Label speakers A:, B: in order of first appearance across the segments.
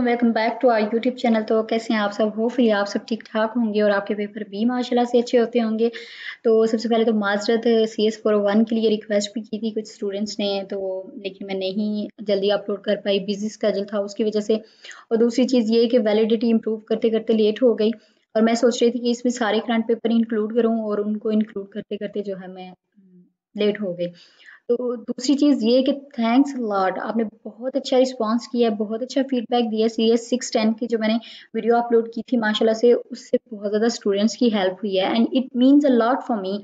A: Welcome back to our YouTube channel. तो कैसे हैं आप सब? होपफुली आप सब ठीक ठाक होंगे और आपके पेपर भी माशाल्लाह से अच्छे होते होंगे। तो सबसे पहले तो माजरत CS401 के लिए रिक्वेस्ट भी की थी कुछ स्टूडेंट्स ने, तो लेकिन मैं नहीं जल्दी अपलोड कर पाई, बिजी स्केड्यूल था उसकी वजह से। और दूसरी चीज़ ये कि वैलिडिटी इंप्रूव करते करते लेट हो गई और मैं सोच रही थी कि इसमें सारे करंट पेपर इंक्लूड करूँ और उनको इंक्लूड करते करते जो है मैं लेट हो गई। तो दूसरी चीज़ ये कि थैंक्स लॉट, आपने बहुत अच्छा रिस्पांस किया है, बहुत अच्छा फीडबैक दिया। CS 610 की जो मैंने वीडियो अपलोड की थी माशाल्लाह से उससे बहुत ज़्यादा स्टूडेंट्स की हेल्प हुई है and it means a lot for me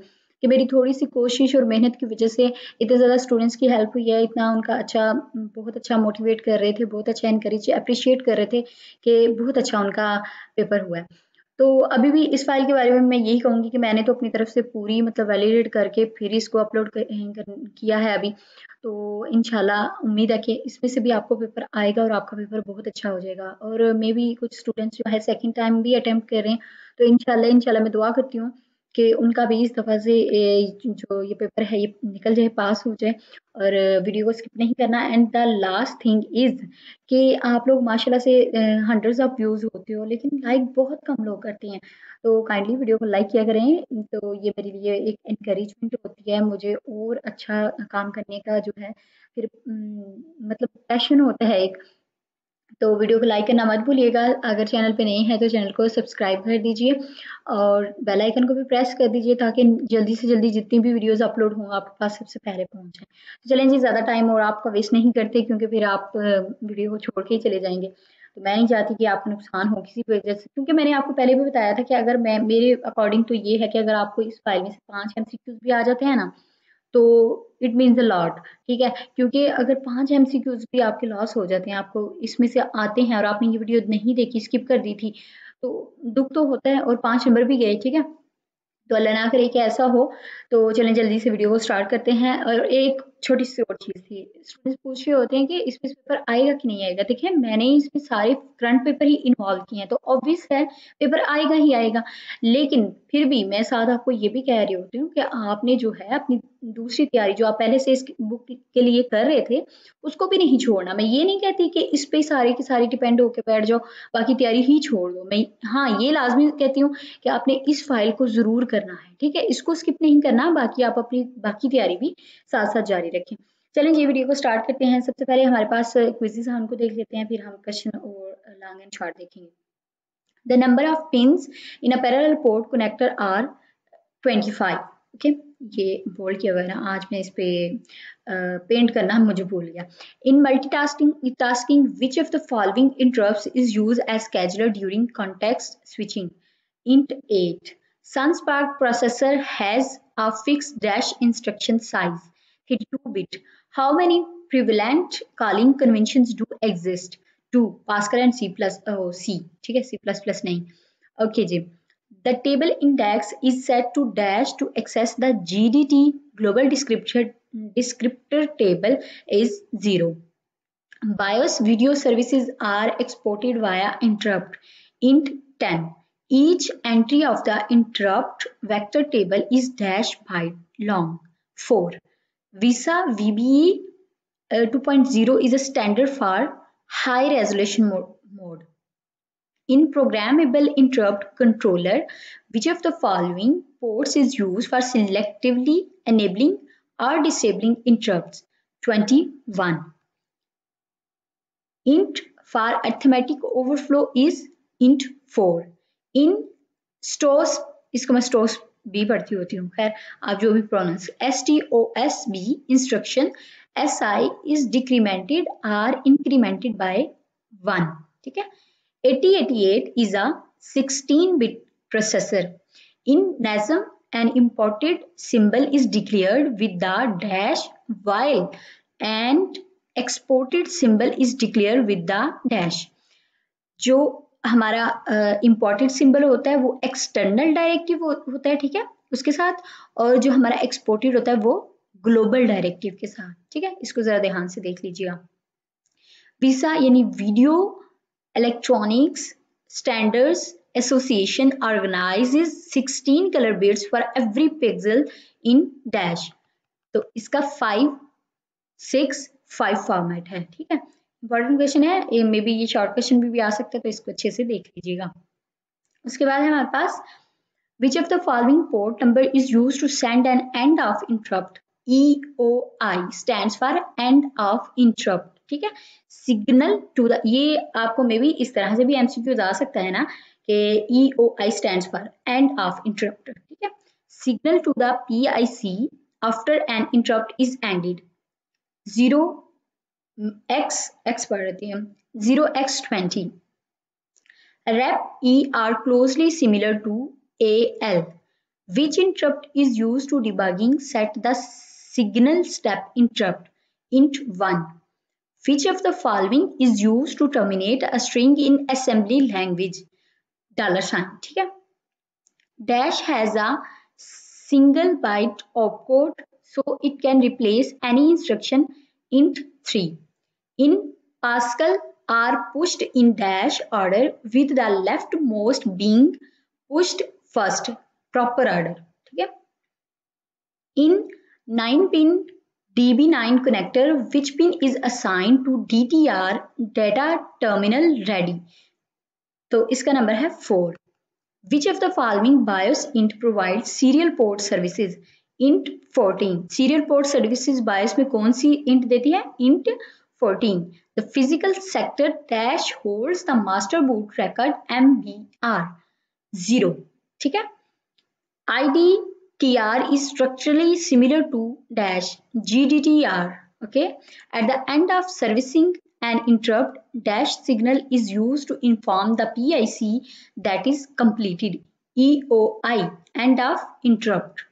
A: कि मेरी थोड़ी सी कोशिश और मेहनत की वजह से इतने ज़्यादा स्टूडेंट्स की हेल्प हुई है। इतना उनका अच्छा, बहुत अच्छा मोटिवेट कर रहे थे, बहुत अच्छा इनकरेज अप्रिशिएट कर रहे थे कि बहुत अच्छा उनका पेपर हुआ है। तो अभी भी इस फाइल के बारे में मैं यही कहूँगी कि मैंने तो अपनी तरफ से पूरी मतलब वैलिडेट करके फिर इसको अपलोड किया है अभी। तो इंशाल्लाह उम्मीद है कि इसमें से भी आपको पेपर आएगा और आपका पेपर बहुत अच्छा हो जाएगा। और मे बी कुछ स्टूडेंट्स जो है सेकंड टाइम भी अटेम्प्ट कर रहे हैं, तो इंशाल्लाह मैं दुआ करती हूँ कि उनका भी इस दफ़ा से जो ये पेपर है ये निकल जाए, पास हो जाए। और वीडियो को स्किप नहीं करना। And the last thing is कि आप लोग माशाल्लाह से हंड्रेड्स ऑफ व्यूज़ होते हो लेकिन लाइक बहुत कम लोग करते हैं। तो काइंडली वीडियो को लाइक किया करें, तो ये मेरे लिए एक एनकरेजमेंट होती है मुझे और अच्छा काम करने का जो है फिर मतलब पैशन होता है एक। तो वीडियो को लाइक करना मत भूलिएगा। अगर चैनल पे नए हैं तो चैनल को सब्सक्राइब कर दीजिए और बेल आइकन को भी प्रेस कर दीजिए ताकि जल्दी से जल्दी जितनी भी वीडियोस अपलोड हों आपके पास सबसे पहले पहुंच जाए। तो चलें जी, ज़्यादा टाइम और आपका वेस्ट नहीं करते क्योंकि फिर आप वीडियो को छोड़ के ही चले जाएंगे। तो मैं नहीं चाहती कि आपको नुकसान हो किसी वजह से, क्योंकि मैंने आपको पहले भी बताया था कि अगर मैं मेरे अकॉर्डिंग तो ये है कि अगर आपको इस फाइल में से 5 MCQs भी आ जाते हैं ना तो इट मीन्स अ लॉट। ठीक है, क्योंकि अगर 5 MCQs भी आपके लॉस हो जाते हैं, आपको इसमें से आते हैं और आपने ये वीडियो नहीं देखी, स्किप कर दी थी, तो दुख तो होता है और 5 नंबर भी गए। ठीक है, तो अल्लाह ना करे कि ऐसा हो। तो चलें जल्दी से वीडियो को स्टार्ट करते हैं। और एक छोटी सी और चीज़ थी, स्टूडेंट्स पूछ रहे होते हैं कि इसमें से पेपर आएगा कि नहीं आएगा। देखिए मैंने इसमें सारे करंट पेपर ही इन्वॉल्व किए हैं तो ऑब्वियस है पेपर आएगा ही आएगा। लेकिन फिर भी मैं साथ आपको ये भी कह रही होती हूँ कि आपने जो है अपनी दूसरी तैयारी जो आप पहले से इस बुक के लिए कर रहे थे उसको भी नहीं छोड़ना। मैं ये नहीं कहती कि इस पे सारी की सारी डिपेंड होकर बैठ जाओ, बाकी तैयारी ही छोड़ दो। मैं हाँ ये लाजमी कहती हूँ कि आपने इस फाइल को ज़रूर करना है। ठीक है, इसको स्किप नहीं करना, बाकी आप अपनी बाकी तैयारी भी साथ साथ जारी रखें। चलें जी वीडियो को स्टार्ट करते हैं। सबसे पहले हमारे पास क्विज़ेस हैं, उनको देख लेते हैं, फिर हम क्वेश्चन और लॉन्ग एंड शॉर्ट देखेंगे। The number of pins in a parallel port connector are 25। Okay, ये बोल्ड किया हुआ है ना, आज मैं इस पे पेंट करना मुझे भूल गया। In multitasking tasking which of the following interrupts is use as scheduler during context switching? int 8, SunSpark processor has a fixed dash instruction size 32-bit. How many prevalent calling conventions do exist? 2, Pascal and C plus C। ठीक है, C plus plus नहीं। Okay जी, the table index is set to dash to access the GDT global descriptor table is 0. BIOS video services are exported via interrupt int 10. Each entry of the interrupt vector table is dash byte long. 4. Visa VBE 2.0 is a standard for high resolution mode. In programmable interrupt controller, which of the following ports is used for selectively enabling or disabling interrupts? 21. Int for arithmetic overflow is int 4. In STOS, इसको मैं STOS भी पढ़ती होती हूँ, खैर आप जो भी pronounce, STOSB instruction SI is decremented or incremented by 1. ठीक है, 8088 is a 16-bit processor. In NASM, an imported symbol is declared with the dash while and exported symbol is declared with the dash. जो हमारा imported symbol होता है वो external directive होता है, ठीक है, उसके साथ, और जो हमारा exported होता है वो global directive के साथ। ठीक है, इसको जरा ध्यान से देख लीजिएगा। विसा यानी video electronics standards association organizes 16 color bits for every pixel in dash। तो इसका 5, 6, 5 फॉर्मेट है। ठीक है, इंपॉर्टेंट क्वेश्चन है ये, मे बी ये शॉर्ट क्वेश्चन भी आ सकता है, तो इसको अच्छे से देख लीजिएगा। उसके बाद है हमारे पास which of the following port number is used to send an end of interrupt? EOI stands for end of interrupt, ठीक है। सिग्नल टू द, ये आपको मे बी इस तरह से भी एमसीक्यू आ सकता है ना कि EOI stands for end of interrupt, ठीक है। Signal to the PIC after an interrupt is ended 0x पढ़ रही है 0x20 rep E are closely similar to AL. Which interrupt is used to debugging set the signal step interrupt int1? Which of the following is used to terminate a string in assembly language? $, ठीक है। Dash has a single byte opcode, so it can replace any instruction int3. In Pascal are pushed in dash order with the leftmost being pushed first, proper order, ठीक है। In 9-pin DB9 connector, which pin is assigned to DTR data terminal ready? तो इसका number है 4। Which of the following BIOS int provides serial port services? int 14। serial port services BIOS में कौन सी int देती है? int 14। The physical sector dash holds the master boot record MBR 0, ठीक है। IDTR is structurally similar to dash GDTR, okay। At the end of servicing an interrupt, dash signal is used to inform the PIC that is completed. EOI, end of interrupt.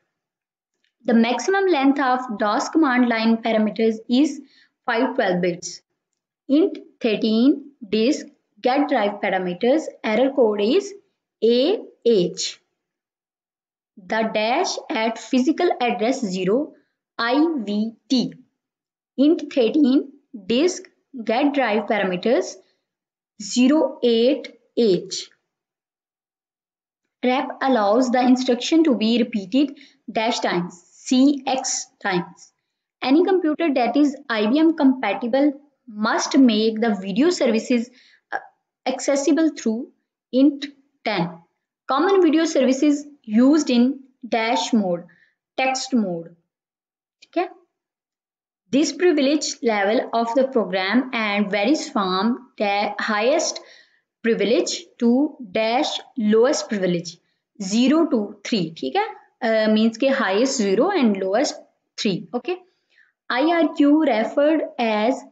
A: The maximum length of DOS command line parameters is 512 bits. Int 13 disk get drive parameters error code is AH. The dash at physical address 0 IVT. Int 13 disk get drive parameters 08H. Rep allows the instruction to be repeated dash times CX times. Any computer that is IBM compatible must make the video services accessible through int 10. Common video services used in dash mode, text mode, ठीक है। This privilege level of the program and varies from highest privilege to dash lowest privilege 0 to 3, ठीक है। means के highest 0 and lowest 3, okay। IRQ referred as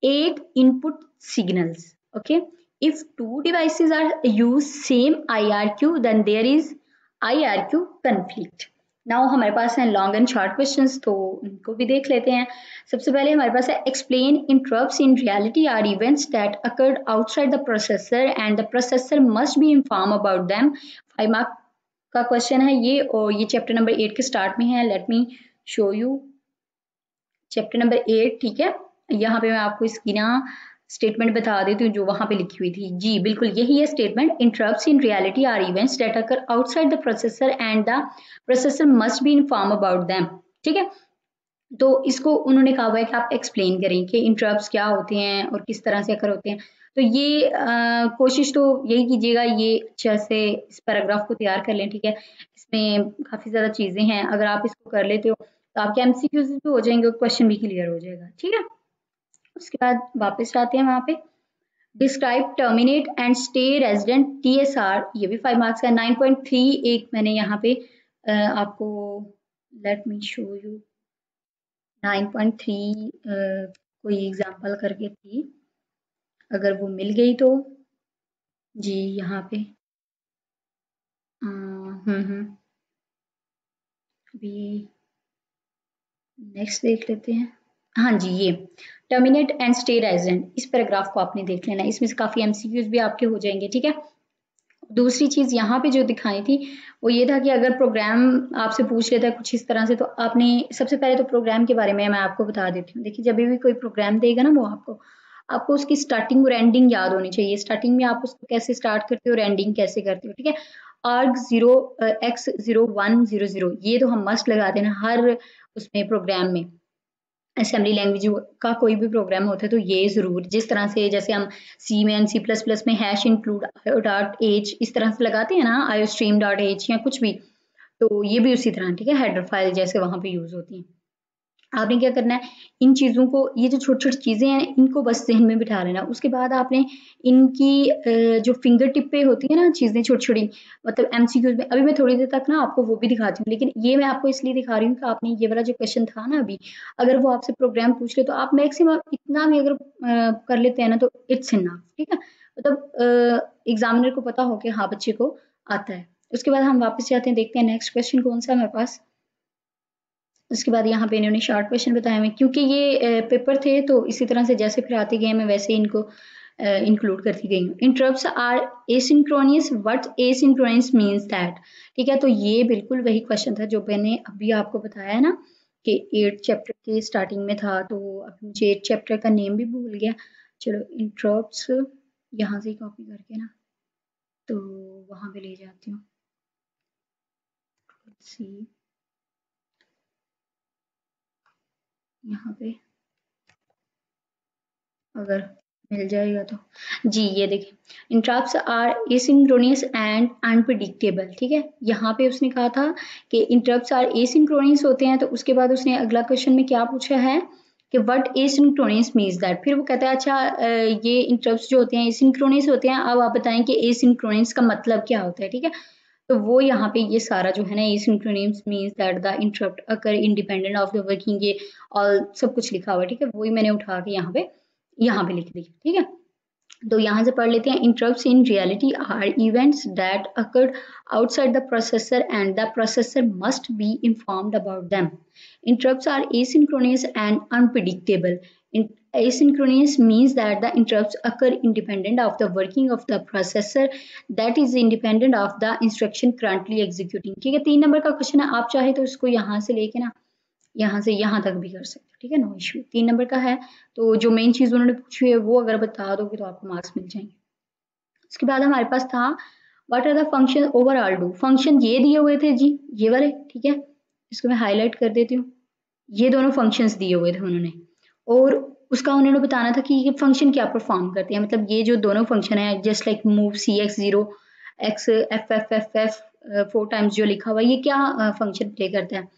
A: 8 input signals, okay। If two devices are use same IRQ, then there is IRQ conflict. Now हमारे पास है long and short questions, तो उनको भी देख लेते हैं। सबसे पहले हमारे पास है explain interrupts in reality are events that occurred outside the processor and the processor must be inform about them. 5 mark का क्वेश्चन है ये, और ये चैप्टर नंबर 8 के स्टार्ट में है। Let me show you chapter number 8, ठीक है। यहाँ पे मैं आपको इसकी ना स्टेटमेंट बता देती हूँ जो वहां पे लिखी हुई थी। जी बिल्कुल यही है statement. Interrupts in reality are events that occur outside the processor and the processor must be inform about them, ठीक है। तो इसको उन्होंने कहा हुआ है कि आप एक्सप्लेन करें कि इंटरप्ट्स क्या होते हैं और किस तरह से अकर होते हैं। तो ये कोशिश तो यही कीजिएगा, ये अच्छा से इस पैराग्राफ को तैयार कर लें, ठीक है। इसमें काफ़ी ज़्यादा चीज़ें हैं, अगर आप इसको कर लेते हो तो आपके एमसीक्यूज भी हो जाएंगे और क्वेश्चन भी क्लियर हो जाएगा, ठीक है। उसके बाद वापस आते हैं वहाँ पे। Describe terminate and stay resident TSR, ये भी 5 मार्क्स का। 9.3 एक मैंने यहाँ पे आपको लेट मी शो यू 9.3 कोई एग्जांपल करके थी, अगर वो मिल गई तो जी यहाँ पे अभी नेक्स्ट देख लेते हैं। हाँ जी, ये टर्मिनेट एंड स्टे रेजिडेंट, इस पैराग्राफ को आपने देख लेना, इसमें से काफ़ी एमसीक्यूज भी आपके हो जाएंगे, ठीक है। दूसरी चीज़ यहाँ पे जो दिखाई थी वो ये था कि अगर प्रोग्राम आपसे पूछ लेता है कुछ इस तरह से, तो आपने सबसे पहले तो प्रोग्राम के बारे में मैं आपको बता देती हूँ। देखिए जब भी कोई प्रोग्राम देगा ना वो आपको उसकी स्टार्टिंग और एंडिंग याद होनी चाहिए। स्टार्टिंग में आप उसको कैसे स्टार्ट करते हो और एंडिंग कैसे करते हो, ठीक है। arg0x0100 ये तो हम मस्ट लगाते हैं हर उसमें प्रोग्राम में। असेंबली लैंग्वेज का कोई भी प्रोग्राम होता है तो ये ज़रूर, जिस तरह से जैसे हम सी में एंड सी प्लस प्लस में हैश इंक्लूड डॉट एच इस तरह से लगाते हैं ना, आयो स्ट्रीम डॉट एच या कुछ भी, तो ये भी उसी तरह, ठीक है, हेडर फाइल जैसे वहाँ पे यूज़ होती हैं। आपने क्या करना है, इन चीज़ों को, ये जो छोटी-छोटी चीज़ें हैं इनको बस ज़हन में बिठा लेना। उसके बाद आपने इनकी जो फिंगर टिप पे होती है ना चीज़ें छोटी-छोटी, मतलब एमसीक्यूज़ में, अभी मैं थोड़ी देर तक ना आपको वो भी दिखाती हूँ, लेकिन ये मैं आपको इसलिए दिखा रही हूँ कि आपने ये वाला जो क्वेश्चन था ना अभी, अगर वो आपसे प्रोग्राम पूछ ले तो आप मैक्सिमम इतना भी अगर कर लेते हैं ना तो इट्स इनफ, ठीक है? मतलब एग्ज़ामिनर को पता हो कि हाँ, बच्चे को आता है। उसके बाद हम वापस जाते हैं, देखते हैं नेक्स्ट क्वेश्चन कौन-सा है हमारे पास। उसके बाद यहाँ पे इन्होंने शॉर्ट क्वेश्चन बताए हुए, क्योंकि ये पेपर थे तो इसी तरह से जैसे फिर आते गए मैं वैसे ही इनको इंक्लूड करती गई हूँ। Interrupts are asynchronous, what asynchronous means that, ठीक है, तो ये बिल्कुल वही क्वेश्चन था जो मैंने अभी आपको बताया है ना कि 8 चैप्टर के स्टार्टिंग में था, तो अब मुझे 8 चैप्टर का नेम भी भूल गया। चलो इंटरप्ट्स यहाँ से कॉपी करके ना तो वहाँ पे ले जाती हूँ। सी यहाँ पे अगर मिल जाएगा तो, जी ये देखिए, इंटरप्ट्स आर एसिंक्रोनियस एंड अनप्रिडिक्टेबल, ठीक है, यहाँ पे उसने कहा था कि इंटरप्ट्स आर एसिंक्रोनियस होते हैं, तो उसके बाद उसने अगला क्वेश्चन में क्या पूछा है कि व्हाट एसिंक्रोनियस मीन्स दैट, फिर वो कहता है अच्छा ये इंटरप्ट्स जो होते हैं एसिंक्रोनियस होते हैं, अब आप बताएं कि एसिंक्रोनियस का मतलब क्या होता है, ठीक है, तो वो यहाँ पे ये सारा जो है ना asynchronous means that the interrupt occur independent of the working, ये और सब कुछ लिखा हुआ है, ठीक है, वही मैंने उठा के यहाँ पे लिख दी, ठीक है। तो यहाँ से पढ़ लेते हैं, interrupts in reality are events that occurred outside the processor and the processor must be informed about them. Interrupts are asynchronous and unpredictable. Asynchronous means that the interrupts occur independent of the working of the processor, that is independent of the instruction currently executing, ठीक है, 3 number का question है, आप चाहे तो इसको यहाँ से लेके ना यहाँ से यहाँ तक भी कर सकते हो, ठीक है, नो इश्यू, 3 नंबर का है, तो जो मेन चीज़ उन्होंने पूछी है वो अगर बता दोगे तो आपको मार्क्स मिल जाएंगे। उसके बाद हमारे पास था what are the function overall do, function ये दिए हुए थे जी, ये वाले, ठीक है, इसको मैं हाईलाइट कर देती हूँ, ये दोनों फंक्शंस दिए हुए थे उन्होंने, और उसका उन्होंने बताना था कि ये फंक्शन क्या परफॉर्म करते हैं, मतलब ये जो दोनों फंक्शन है just like move C X zero X F F F F 4 times जो लिखा हुआ है, ये क्या फंक्शन प्ले करता है,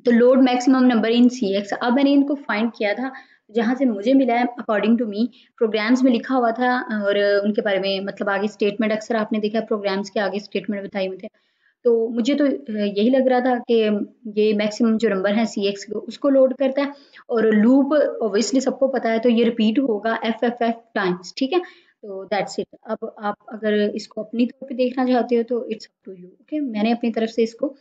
A: तो load maximum number in C X, अब मैंने इनको फाइंड किया था जहाँ से मुझे मिला है अकॉर्डिंग टू मी, प्रोग्राम्स में लिखा हुआ था और उनके बारे में मतलब आगे स्टेटमेंट, अक्सर आपने देखा प्रोग्राम्स के आगे स्टेटमेंट बताए हुए थे, तो मुझे तो यही लग रहा था कि ये मैक्सिमम जो नंबर है सी एक्स उसको लोड करता है, और लूप ऑब्वियसली सबको पता है तो ये रिपीट होगा एफ एफ एफ टाइम्स, ठीक है, तो दैट्स इट। अब आप अगर इसको अपनी तौर पे देखना चाहते हो तो it's up to you, okay, मैंने अपनी तरफ से इसको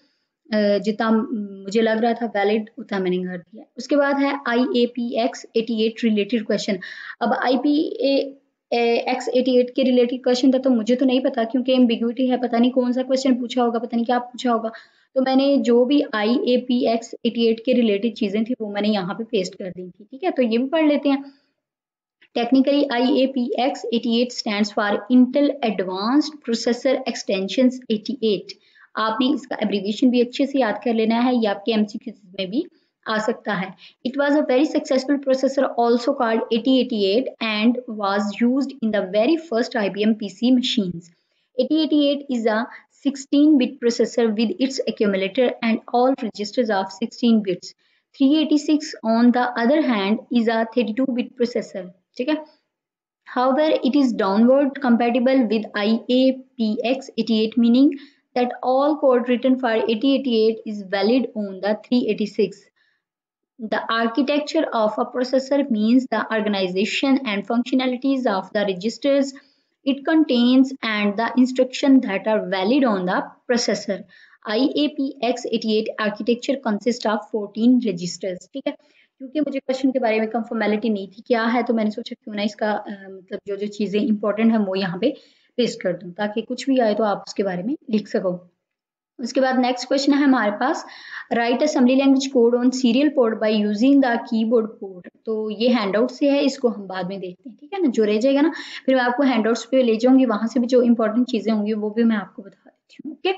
A: जितना मुझे लग रहा था वैलिड उतना मैंने कर दिया। उसके बाद है IAPX 88 रिलेटेड क्वेश्चन। अब IPAX 88 के रिलेटेड क्वेश्चन था तो मुझे तो नहीं पता, क्योंकि एम्बिग्विटी है, पता नहीं कौन सा क्वेश्चन पूछा होगा, पता नहीं क्या पूछा होगा, तो मैंने जो भी IAPX 88 के रिलेटेड चीजें थी वो मैंने यहाँ पे पेस्ट कर दी थी, ठीक है, तो ये भी पढ़ लेते हैं। Technically, IAPX 88 stands for Intel Advanced Processor Extensions 88। आपने इसका एब्रीविएशन भी अच्छे से याद कर लेना है, ये आपके एमसीक्यूज में भी आ सकता है। It was a very successful processor also called 8088 and was used in the very first IBM PC machines. 8088 is a 16-bit processor with its accumulator and all registers of 16 bits. 386 on the other hand is a 32-bit processor, ठीक है। However, it is downward compatible with IAPX 88, meaning that all code written for 8088 is valid on the 386. The architecture of a processor means the organization and functionalities of the registers it contains and the instructions that are valid on the processor. IAPX 88 architecture consists of 14 registers, ठीक है, क्योंकि मुझे question के बारे में कंफर्मेलिटी नहीं थी क्या है, तो मैंने सोचा क्यों ना इसका मतलब जो जो चीज़ें इंपॉर्टेंट है वो यहाँ पे पेस्ट कर दूँ ताकि कुछ भी आए तो आप उसके बारे में लिख सको। उसके बाद नेक्स्ट क्वेश्चन है हमारे पास, write assembly language code on serial port by using the keyboard port, तो ये हैंडआउट से है, इसको हम बाद में देखते हैं, ठीक है ना, जो रह जाएगा ना फिर मैं आपको हैंडआउट्स पे ले जाऊंगी, वहां से भी जो इंपॉर्टेंट चीजें होंगी वो भी मैं आपको बता देती हूँ, ओके।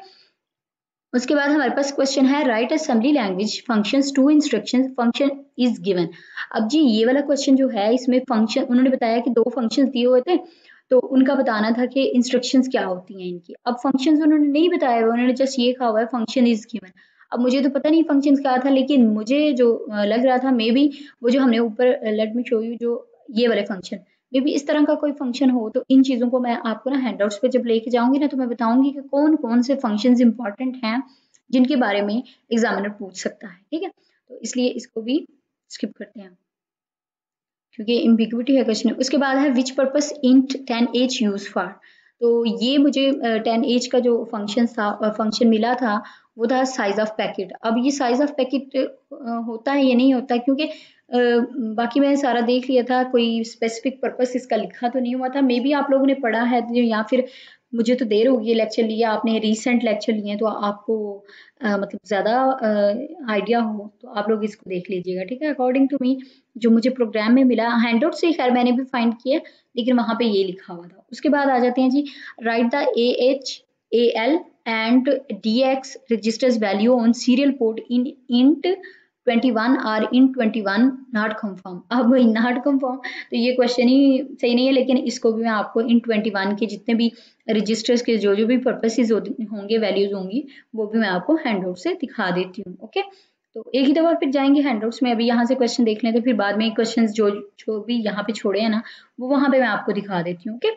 A: उसके बाद हमारे पास क्वेश्चन है write assembly language functions to instructions function is given. अब जी ये वाला क्वेश्चन जो है इसमें फंक्शन उन्होंने बताया कि दो फंक्शंस दिए हुए थे तो उनका बताना था कि इंस्ट्रक्शंस क्या होती हैं इनकी। अब फंक्शंस उन्होंने नहीं बताया हुआ, उन्होंने जस्ट ये कहा हुआ है फंक्शन इज गिवन। अब मुझे तो पता नहीं फंक्शंस क्या था, लेकिन मुझे जो लग रहा था मे बी वो जो हमने ऊपर लेट मी शो यू जो ये वाले फंक्शन मे बी इस तरह का कोई फंक्शन हो। तो इन चीज़ों को मैं आपको ना हैंडआउट्स पे जब लेके जाऊंगी ना तो मैं बताऊंगी कि कौन कौन से फंक्शंस इंपॉर्टेंट हैं जिनके बारे में एग्जामिनर पूछ सकता है। ठीक है, तो इसलिए इसको भी स्किप करते हैं क्योंकि एम्बिग्विटी है क्वेश्चन। उसके बाद है which purpose int 10h use for. तो ये मुझे 10h का जो फंक्शन था फंक्शन मिला था वो था साइज ऑफ पैकेट। अब ये साइज ऑफ पैकेट होता है या नहीं होता, क्योंकि बाकी मैंने सारा देख लिया था, कोई स्पेसिफिक पर्पस इसका लिखा तो नहीं हुआ था। मे बी आप लोगों ने पढ़ा है या फिर मुझे तो देर होगी लेक्चर लिया आपने, रीसेंट लेक्चर लिए तो आपको मतलब ज़्यादा आइडिया हो तो आप लोग इसको देख लीजिएगा। ठीक है, अकॉर्डिंग टू मी जो मुझे प्रोग्राम में मिला हैंडआउट से खैर मैंने भी फाइंड किया लेकिन वहाँ पे ये लिखा हुआ था। उसके बाद आ जाते हैं जी right the AHAL and DX registers value on serial port in int 21 और int 21 नॉट कंफर्म। अब नॉट कंफर्म तो ये क्वेश्चन ही सही नहीं है, लेकिन इसको भी मैं आपको इन 21 के जितने भी रजिस्टर्स के जो जो भी पर्पसेस होंगे वैल्यूज होंगी वो भी मैं आपको हैंडआउट से दिखा देती हूँ। ओके, तो एक ही दफा फिर जाएंगे हैंडआउट्स में। अभी यहाँ से क्वेश्चन देख लें तो फिर बाद में क्वेश्चंस जो जो भी यहाँ पे छोड़े हैं ना वो वहाँ पे मैं आपको दिखा देती हूँ। ओके,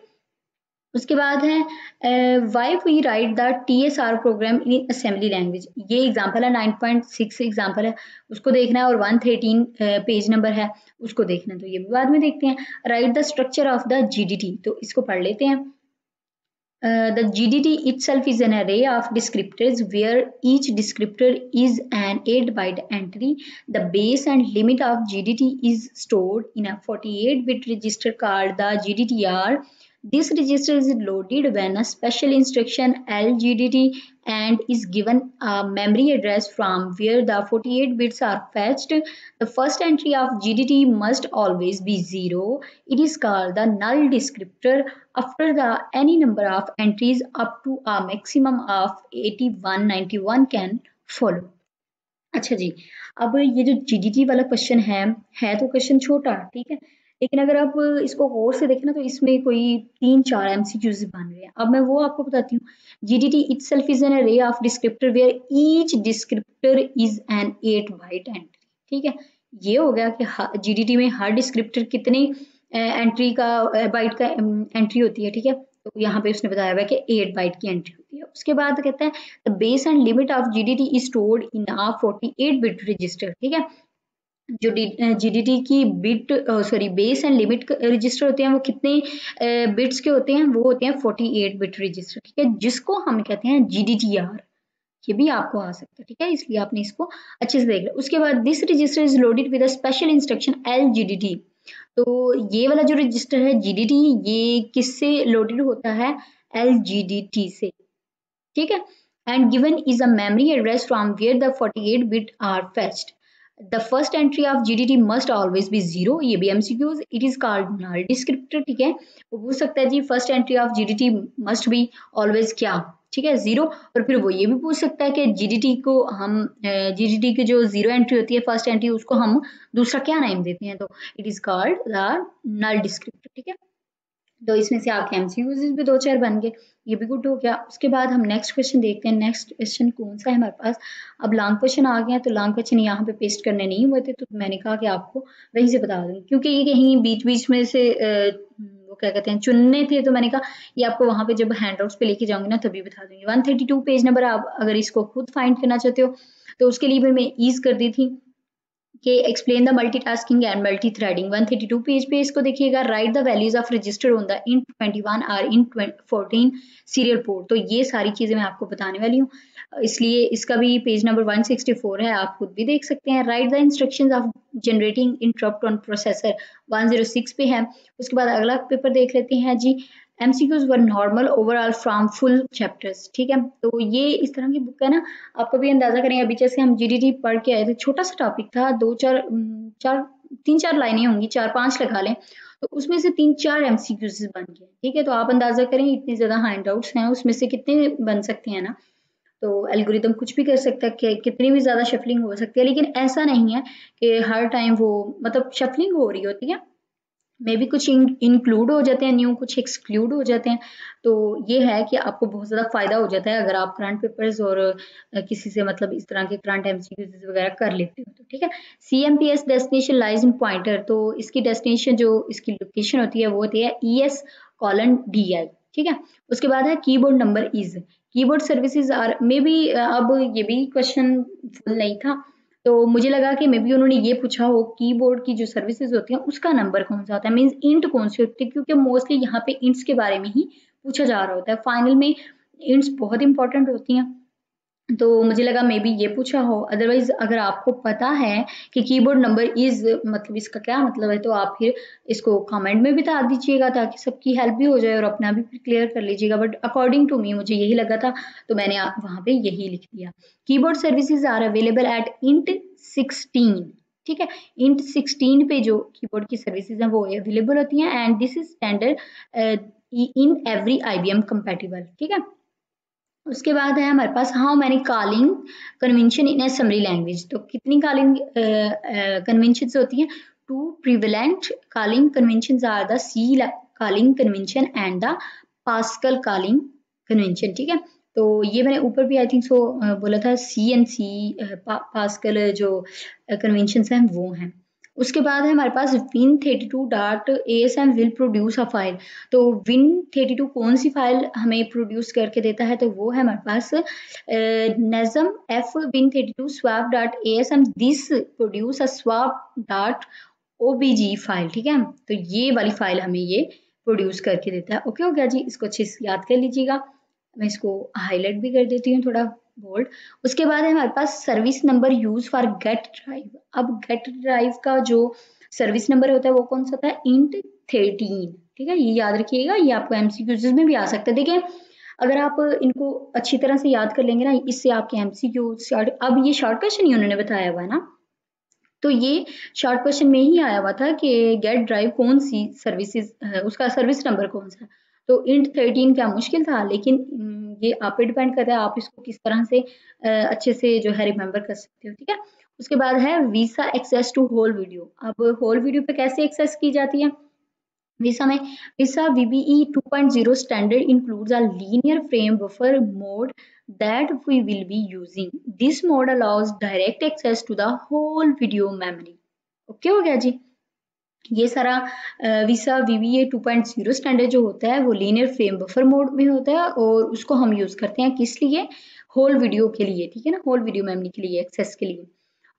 A: उसके बाद है why we write the TSR program in assembly language. ये एग्जांपल है 9.6 एग्जांपल है, उसको देखना है। और 113 पेज नंबर है उसको देखना है, तो ये भी बाद में देखते हैं। Right the structure of the GDT, तो इसको पढ़ लेते हैं। The GDT itself is an array of descriptors where each descriptor is an 8-byte entry. The base and limit of GDT is stored in a 48-bit register called the GDTR. This register is loaded when a special instruction LGDT and is given a memory address from where the 48 bits are fetched. The first entry of GDT must always be 0. It is called the null descriptor. After the any number of entries up to a maximum of 8191 can follow. अच्छा जी, अब ये जो GDT वाला question है तो question छोटा, ठीक है, लेकिन अगर आप इसको गौर से देखें ना तो इसमें कोई 3-4 MCQs बन रहे हैं। अब मैं वो आपको बताती हूँ। GDT itself is an array of descriptor where each descriptor is an 8-byte entry। ठीक है, ये हो गया कि GDT में हर डिस्क्रिप्टर कितने एंट्री का बाइट का एंट्री होती है। ठीक है, तो यहाँ पे उसने बताया हुआ है कि 8 बाइट की एंट्री होती है। उसके बाद कहता है the base and limit of GDT is stored in a 48 bit register. ठीक है, जो GDT की bit sorry base and limit register होते हैं वो कितने बिट्स के होते हैं, वो होते हैं 48 बिट रजिस्टर। ठीक है, जिसको हम कहते हैं GDTR। ये भी आपको आ सकता है, ठीक है, इसलिए आपने इसको अच्छे से देख लिया। उसके बाद this register is loaded with a special instruction LGDT। तो ये वाला जो रजिस्टर है GDT ये किससे लोडेड होता है, LGDT से। ठीक है, and given is a memory address from where the 48 bit are fetched. The first entry of GDT must always be 0। ये भी MCQs। It is called null descriptor. ठीक है, वो पूछ सकता है जी first entry of GDT must be always क्या, ठीक है, 0। और फिर वो ये भी पूछ सकता है कि GDT को हम GDT की जो 0 एंट्री होती है फर्स्ट एंट्री उसको हम दूसरा क्या नेम देते हैं, तो it is called the null descriptor. ठीक है, तो इसमें से आपके MCQs भी 2-4 बन गए, ये भी गुड हो गया। उसके बाद हम नेक्स्ट क्वेश्चन देखते हैं। नेक्स्ट क्वेश्चन कौन सा है हमारे पास, अब लॉन्ग क्वेश्चन आ गया तो लॉन्ग क्वेश्चन यहाँ पे पेस्ट करने नहीं हुए थे तो मैंने कहा कि आपको वहीं से बता दूँ, क्योंकि ये कहीं बीच बीच में से वो क्या कहते हैं चुनने थे, तो मैंने कहा ये आपको वहाँ पे जब हैंडआउट्स पे लेके जाऊंगी ना तभी बता दूंगी। 132 पेज नंबर। आप अगर इसको खुद फाइंड करना चाहते हो तो उसके लिए भी मैं ईज कर दी थी कि explain the multitasking and multi threading. 132 page पे इसको देखिएगा। Right the values of register on the in 21 और इन 14 सीरियल पोर्ट। तो ये सारी चीजें मैं आपको बताने वाली हूँ, इसलिए इसका भी पेज नंबर 164 है, आप खुद भी देख सकते हैं। Right the instructions of generating interrupt on processor 106 पे है। उसके बाद अगला पेपर देख लेते हैं जी। MCQs were normal overall from full chapters. ठीक है, तो ये इस तरह की बुक है ना, आपको भी अंदाजा करें। अभी जैसे हम GDT पढ़ के आए थे, छोटा सा टॉपिक था, 3-4 लाइनें होंगी, 4-5 लगा लें, तो उसमें से 3-4 MCQs बन गए। ठीक है, तो आप अंदाजा करें इतने ज्यादा हैंडआउट्स हैं उसमें से कितने बन सकते हैं ना। तो एल्गोरिदम कुछ भी कर सकता है कि कितनी भी ज़्यादा शफलिंग हो सकती है, लेकिन ऐसा नहीं है कि हर टाइम वो मतलब शफलिंग हो रही होती है, मे भी कुछ इंक्लूड हो जाते हैं न्यू, कुछ एक्सक्लूड हो जाते हैं। तो ये है कि आपको बहुत ज़्यादा फ़ायदा हो जाता है अगर आप करंट पेपर्स और किसी से मतलब इस तरह के करंट एमसीक्यूज वगैरह कर लेते हो तो ठीक है। सीएमपीएस डेस्टिनेशन लाइज इन पॉइंटर, तो इसकी डेस्टिनेशन जो इसकी लोकेशन होती है वो होती है ES:DI, ठीक है। उसके बाद है keyboard number is, keyboard services are may be, अब ये भी क्वेश्चन फुल नहीं था तो मुझे लगा कि मे बी उन्होंने ये पूछा हो कीबोर्ड की जो सर्विसेज होती हैं उसका नंबर कौन सा होता है, मींस इंट कौन सी होती है, क्योंकि मोस्टली यहाँ पे इंट्स के बारे में ही पूछा जा रहा होता है। फाइनल में इंट्स बहुत इंपॉर्टेंट होती हैं, तो मुझे लगा मे बी ये पूछा हो। अदरवाइज अगर आपको पता है कि कीबोर्ड नंबर इज मतलब इसका क्या मतलब है तो आप फिर इसको कमेंट में बता दीजिएगा ताकि सबकी हेल्प भी हो जाए और अपना भी क्लियर कर लीजिएगा। बट अकॉर्डिंग टू मी मुझे यही लगा था तो मैंने वहां पे यही लिख दिया। Keyboard services are available at int 16, ठीक है। इंट 16 पे जो कीबोर्ड की सर्विसेज हैं वो अवेलेबल होती हैं and this is standard in every IBM compatible, ठीक है। उसके बाद है हमारे पास how many calling convention in assembly language, तो कितनी कॉलिंग कन्वेंशन होती हैं। Two prevalent calling convention are the C calling convention and the Pascal calling convention, ठीक है। तो ये मैंने ऊपर भी आई थिंक सो बोला था, CNC पास्कल जो कन्वेंशन हैं वो हैं। उसके बाद है हमारे पास Win32.asm will produce a file, तो Win32 कौन सी फाइल हमें प्रोड्यूस करके देता है तो वो है हमारे पास Nazm F Win32 swap.asm, this produce a swap.obg file, ठीक है। तो ये वाली फाइल हमें ये प्रोड्यूस करके देता है। ओके हो गया जी, इसको अच्छे से याद कर लीजिएगा। मैं इसको हाईलाइट भी कर देती हूँ थोड़ा बोल्ड। उसके बाद है हमारे पास service number use for get drive. अब गेट ड्राइव का जो सर्विस नंबर होता है वो कौन सा होता है, इंट 13, ठीक है। ये याद रखिएगा, ये आपको MCQs में भी आ सकता है। देखिए अगर आप इनको अच्छी तरह से याद कर लेंगे ना, इससे आपके MCQ शॉर्ट, अब ये शॉर्ट क्वेश्चन ही उन्होंने बताया हुआ है ना, तो ये शॉर्ट क्वेश्चन में ही आया हुआ था कि गेट ड्राइव कौन सी सर्विसेज, उसका सर्विस नंबर कौन सा। तो इंट 13 क्या मुश्किल था, लेकिन ये आप पे डिपेंड करता है आप इसको किस तरह से अच्छे से जो है रिमेम्बर कर सकते हो, ठीक है। उसके बाद है VESA access to whole video. अब होल वीडियो पे कैसे एक्सेस की जाती है वीसा में, VESA VBE 2.0 standard includes a linear frame buffer mode that we will be using. This mode allows direct access to the whole video memory. Okay हो गया जी। ये सारा वीसा VBE 2.0 स्टैंडर्ड जो होता है वो लीनियर फ्रेम बफर मोड में होता है और उसको हम यूज करते हैं किस लिए, होल वीडियो के लिए, ठीक है ना, होल वीडियो मेमोरी के लिए, एक्सेस के लिए।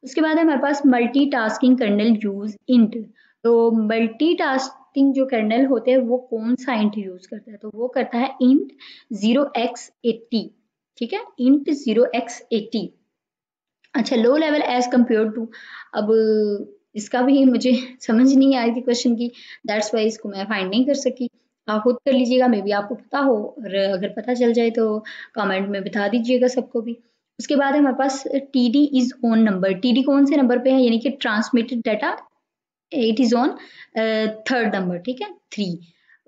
A: उसके बाद है हमारे पास मल्टीटास्किंग कर्नल यूज इंट। तो मल्टीटास्किंग जो कर्नल होते हैं वो कौन सा इंट यूज करता है, तो वो करता है इंट 0x80, ठीक है, इंट 0x80। अच्छा, low level as compare to, अब इसका भी मुझे समझ नहीं आई थी क्वेश्चन की, दैट्स वाई इसको मैं फाइंड नहीं कर सकी। आप खुद कर लीजिएगा, मे बी आपको पता हो, और अगर पता चल जाए तो कमेंट में बता दीजिएगा सबको भी। उसके बाद है हमारे पास TD is on number. TD कौन से नंबर पे है, यानी कि transmitted data, it is on third number, ठीक है, 3।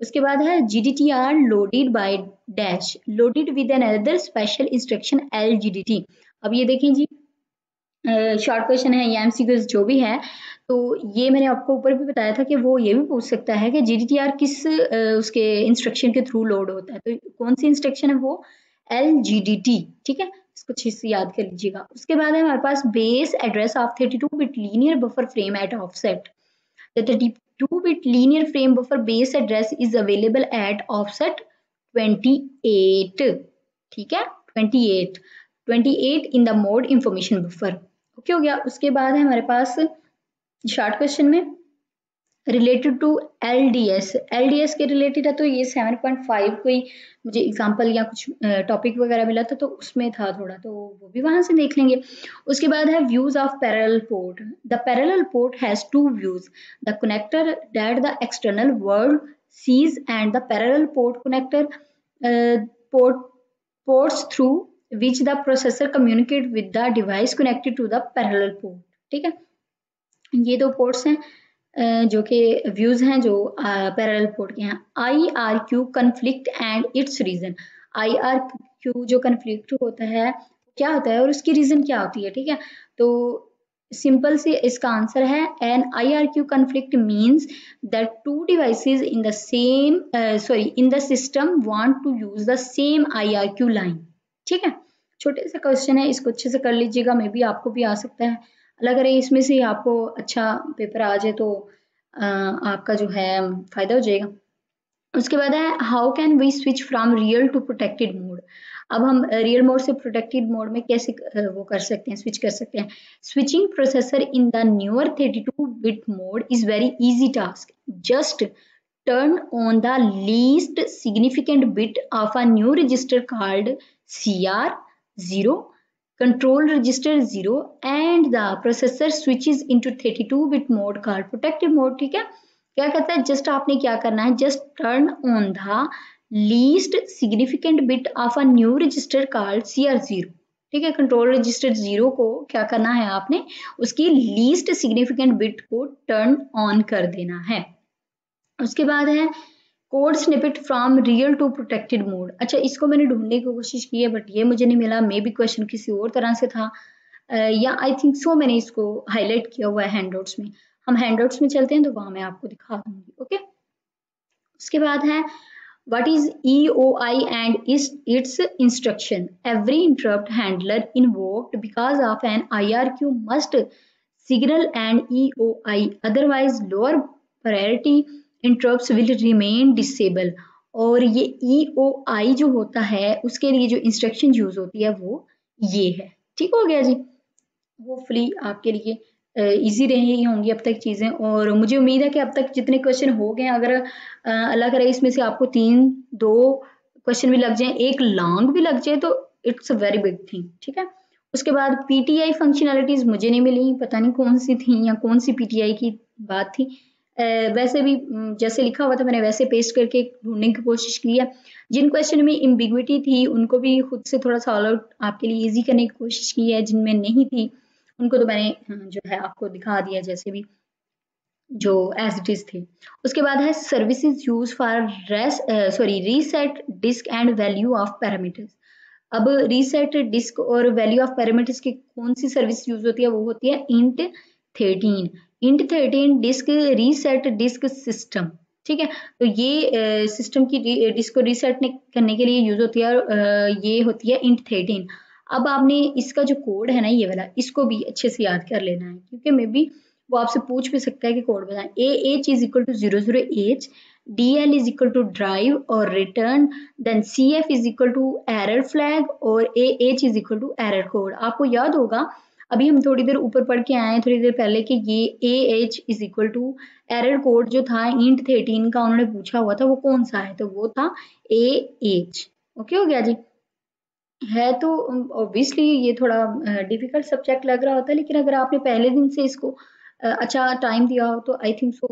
A: उसके बाद है GDTR loaded by dash, loaded with another special instruction LGDT। अब ये देखें जी, शॉर्ट क्वेश्चन है या MCQs जो भी है, तो ये मैंने आपको ऊपर भी बताया था कि वो ये भी पूछ सकता है कि GDTR किस उसके इंस्ट्रक्शन के थ्रू लोड होता है, तो कौन सी इंस्ट्रक्शन है वो, LGDT, ठीक है। इसको अच्छे से याद कर लीजिएगा। उसके बाद है हमारे पास base address of 32-bit linear buffer frame at offset. The 32-bit linear frame buffer base address is available at offset 28, ठीक है, 28 in the mode information buffer। Okay हो गया। उसके बाद है हमारे पास शॉर्ट क्वेश्चन में रिलेटेड टू LDS के रिलेटेड है, तो ये 7.5 कोई मुझे एग्जांपल या कुछ टॉपिक वगैरह मिला था तो उसमें था थोड़ा, तो वो भी वहां से देख लेंगे। उसके बाद है views of parallel port. The parallel port has two views, the connector that the external world sees and the parallel port connector ports through which the processor communicate with the device connected to the parallel port, ठीक है। ये दो ports हैं जो कि views हैं जो parallel port के हैं। IRQ conflict and its reason. क्यू जो कन्फ्लिक्ट होता है क्या होता है और उसकी रीजन क्या होती है, ठीक है। तो सिंपल सी इसका आंसर है an IRQ conflict means that two devices in the same in the system want to use the same IRQ line, ठीक है। छोटे से क्वेश्चन है, इसको अच्छे से कर लीजिएगा, मे बी आपको भी आ सकता है। अगर इसमें से आपको अच्छा पेपर आ जाए तो आपका जो है फायदा हो जाएगा। उसके बाद है how can we switch from real to protected mode. अब हम रियल मोड से प्रोटेक्टेड मोड में कैसे वो कर सकते हैं, स्विच कर सकते हैं। Switching processor in the newer 32-bit mode is very easy task, just turn on the least significant bit of a new register called CR0, control register 0, and the processor switches into 32-bit mode called protective mode, ठीक है। क्या कहता है, just आपने क्या करना है, just turn on the least significant bit of a new register called CR0, ठीक है। कंट्रोल रजिस्टर 0 को क्या करना है, आपने उसकी लीस्ट सिग्निफिकेंट बिट को टर्न ऑन कर देना है। उसके बाद है code snippet from real to protected mode. अच्छा, इसको मैंने ढूंढने की कोशिश की है बट ये मुझे नहीं मिला, मे बी क्वेश्चन किसी और तरह से था या आई थिंक सो मैंने इसको हाईलाइट किया हुआ है हैंडआउट्स में। हम हैंडआउट्स में चलते हैं तो वहां मैं आपको दिखा दूंगी, ओके। उसके बाद है what is EOI and its instruction. Every interrupt handler invoked because of an IRQ must signal an EOI, otherwise lower priority interrupts will remain disable. और ये EOI जो होता है उसके लिए जो इंस्ट्रक्शन यूज होती है वो ये है, ठीक हो गया जी। होपफुली आपके लिए इजी रही होंगी अब तक चीज़ें, और मुझे उम्मीद है कि अब तक जितने क्वेश्चन हो गए, अगर अल्लाह करे इसमें से आपको 2 क्वेश्चन भी लग जाए, एक लॉन्ग भी लग जाए तो it's a very big thing, ठीक है। उसके बाद PTI फंक्शनैलिटीज़ मुझे नहीं मिली, पता नहीं कौन सी थी या कौन सी PTI की बात थी। वैसे भी जैसे लिखा हुआ था मैंने वैसे पेस्ट करके ढूंढने की कोशिश की है। जिन क्वेश्चन में एम्बिग्विटी थी उनको भी खुद से थोड़ा सा ऑल आउट आपके लिए ईजी करने की कोशिश की है, जिनमें नहीं थी उनको तो मैंने जो है आपको दिखा दिया जैसे भी जो एज इट इज थे। उसके बाद है services use for reset disk and value of parameters. अब रीसेट डिस्क और वैल्यू ऑफ पैरामीटर्स की कौन सी सर्विस यूज होती है, वो होती है इंट13 डिस्क रीसेट डिस्क सिस्टम, ठीक है। तो ये सिस्टम की डिस्क को रीसेट करने के लिए यूज होती है, ये होती है इंट13। अब आपने इसका जो कोड है ना ये वाला, इसको भी अच्छे से याद कर लेना है, क्योंकि मे बी वो आपसे पूछ भी सकता है कि कोड बताएं। AH is equal to 00H, DL is equal to drive और return, then CF is equal to error flag और AH is equal to error code. आपको याद होगा अभी हम थोड़ी देर ऊपर पढ़ के आए हैं थोड़ी देर पहले कि ये AH is equal to error code जो था इंट13 का उन्होंने पूछा हुआ था वो कौन सा है, तो वो था AH। ओके हो गया जी। है तो ऑब्वियसली ये थोड़ा डिफिकल्ट सब्जेक्ट लग रहा होता है, लेकिन अगर आपने पहले दिन से इसको अच्छा टाइम दिया हो तो आई थिंक सो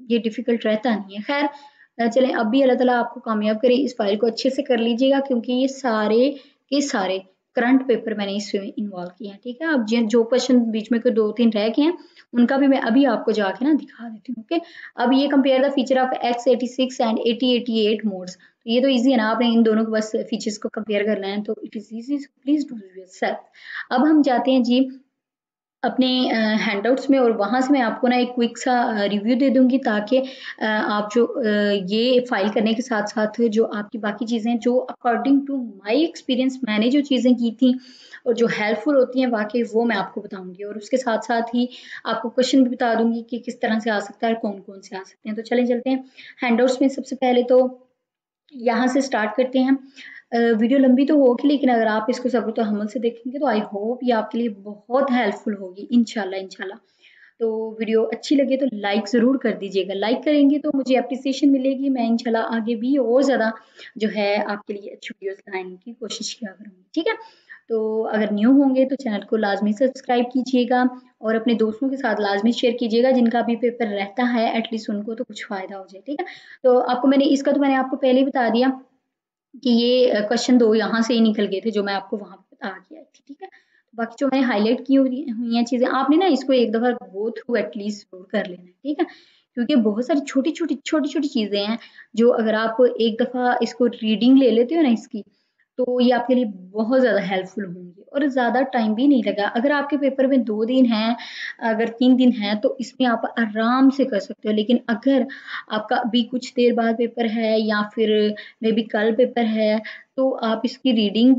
A: ये डिफिकल्ट रहता नहीं है। खैर चलें, अब भी अल्लाह ताला आपको कामयाब करे, इस फाइल को अच्छे से कर लीजिएगा क्योंकि ये सारे के सारे करंट पेपर मैंने इसमें इन्वॉल्व किए हैं, ठीक है। अब जो क्वेश्चन बीच में कोई 2-3 रह गए हैं उनका भी मैं अभी आपको जाके ना दिखा देती हूँ, ओके। अब ये compare the feature of X86 and 8088 modes, तो ये तो इजी है ना, आपने इन दोनों को बस फीचर्स को कंपेयर करना है तो it is easy, please do yourself. अब हम जाते हैं जी अपने हैंडआउट्स में और वहां से मैं आपको ना एक क्विक सा रिव्यू दे दूंगी ताकि आप जो ये फाइल करने के साथ साथ जो आपकी बाकी चीज़ें जो अकॉर्डिंग टू माय एक्सपीरियंस मैंने जो चीज़ें की थी और जो हेल्पफुल होती हैं वाकई वो मैं आपको बताऊंगी, और उसके साथ साथ ही आपको क्वेश्चन भी बता दूंगी कि किस तरह से आ सकता है, कौन कौन से आ सकते हैं। तो चले चलते हैं हैंडआउट्स में। सबसे पहले तो यहाँ से स्टार्ट करते हैं। वीडियो लंबी तो होगी लेकिन अगर आप इसको सब्र तो हमल से देखेंगे तो आई होप ये आपके लिए बहुत हेल्पफुल होगी इंशाल्लाह। तो वीडियो अच्छी लगे तो लाइक ज़रूर कर दीजिएगा, लाइक करेंगे तो मुझे अप्रिसिएशन मिलेगी, मैं इंशाल्लाह आगे भी और ज़्यादा जो है आपके लिए अच्छी वीडियोस लाने की कोशिश किया करूँगी, ठीक है। तो अगर न्यू होंगे तो चैनल को लाजमी सब्सक्राइब कीजिएगा और अपने दोस्तों के साथ लाजमी शेयर कीजिएगा जिनका भी पेपर रहता है, एटलीस्ट उनको तो कुछ फ़ायदा हो जाए, ठीक है। तो आपको मैंने आपको पहले ही बता दिया कि ये क्वेश्चन 2 यहाँ से ही निकल गए थे जो मैं आपको वहाँ पे बता के आई थी, ठीक है। बाकी जो मैंने हाईलाइट की हुई हैं चीज़ें आपने ना इसको एक दफ़ा गो थ्रू एटलीस्ट ज़रूर कर लेना है, ठीक है। क्योंकि बहुत सारी छोटी-छोटी चीज़ें हैं जो अगर आप एक दफ़ा इसको रीडिंग ले लेते हो ना इसकी, तो ये आपके लिए बहुत ज़्यादा हेल्पफुल होंगी और ज़्यादा टाइम भी नहीं लगा। अगर आपके पेपर में 2 दिन हैं, अगर 3 दिन हैं तो इसमें आप आराम से कर सकते हो। लेकिन अगर आपका अभी कुछ देर बाद पेपर है या फिर मे बी कल पेपर है, तो आप इसकी रीडिंग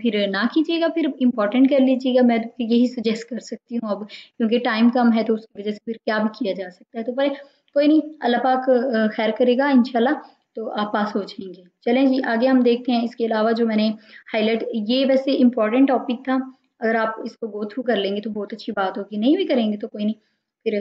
A: फिर ना कीजिएगा, फिर इम्पोर्टेंट कर लीजिएगा। मैं तो यही सजेस्ट कर सकती हूँ अब, क्योंकि टाइम कम है तो उसकी वज़ह से फिर क्या भी किया जा सकता है। तो पर कोई नहीं, अल्लाह पाक खैर करेगा इंशाल्लाह, तो आप पास हो जाएँगे। चलें जी, आगे हम देखते हैं। इसके अलावा जो मैंने हाइलाइट, ये वैसे इम्पोर्टेंट टॉपिक था, अगर आप इसको गो थ्रू कर लेंगे तो बहुत अच्छी बात होगी, नहीं भी करेंगे तो कोई नहीं, फिर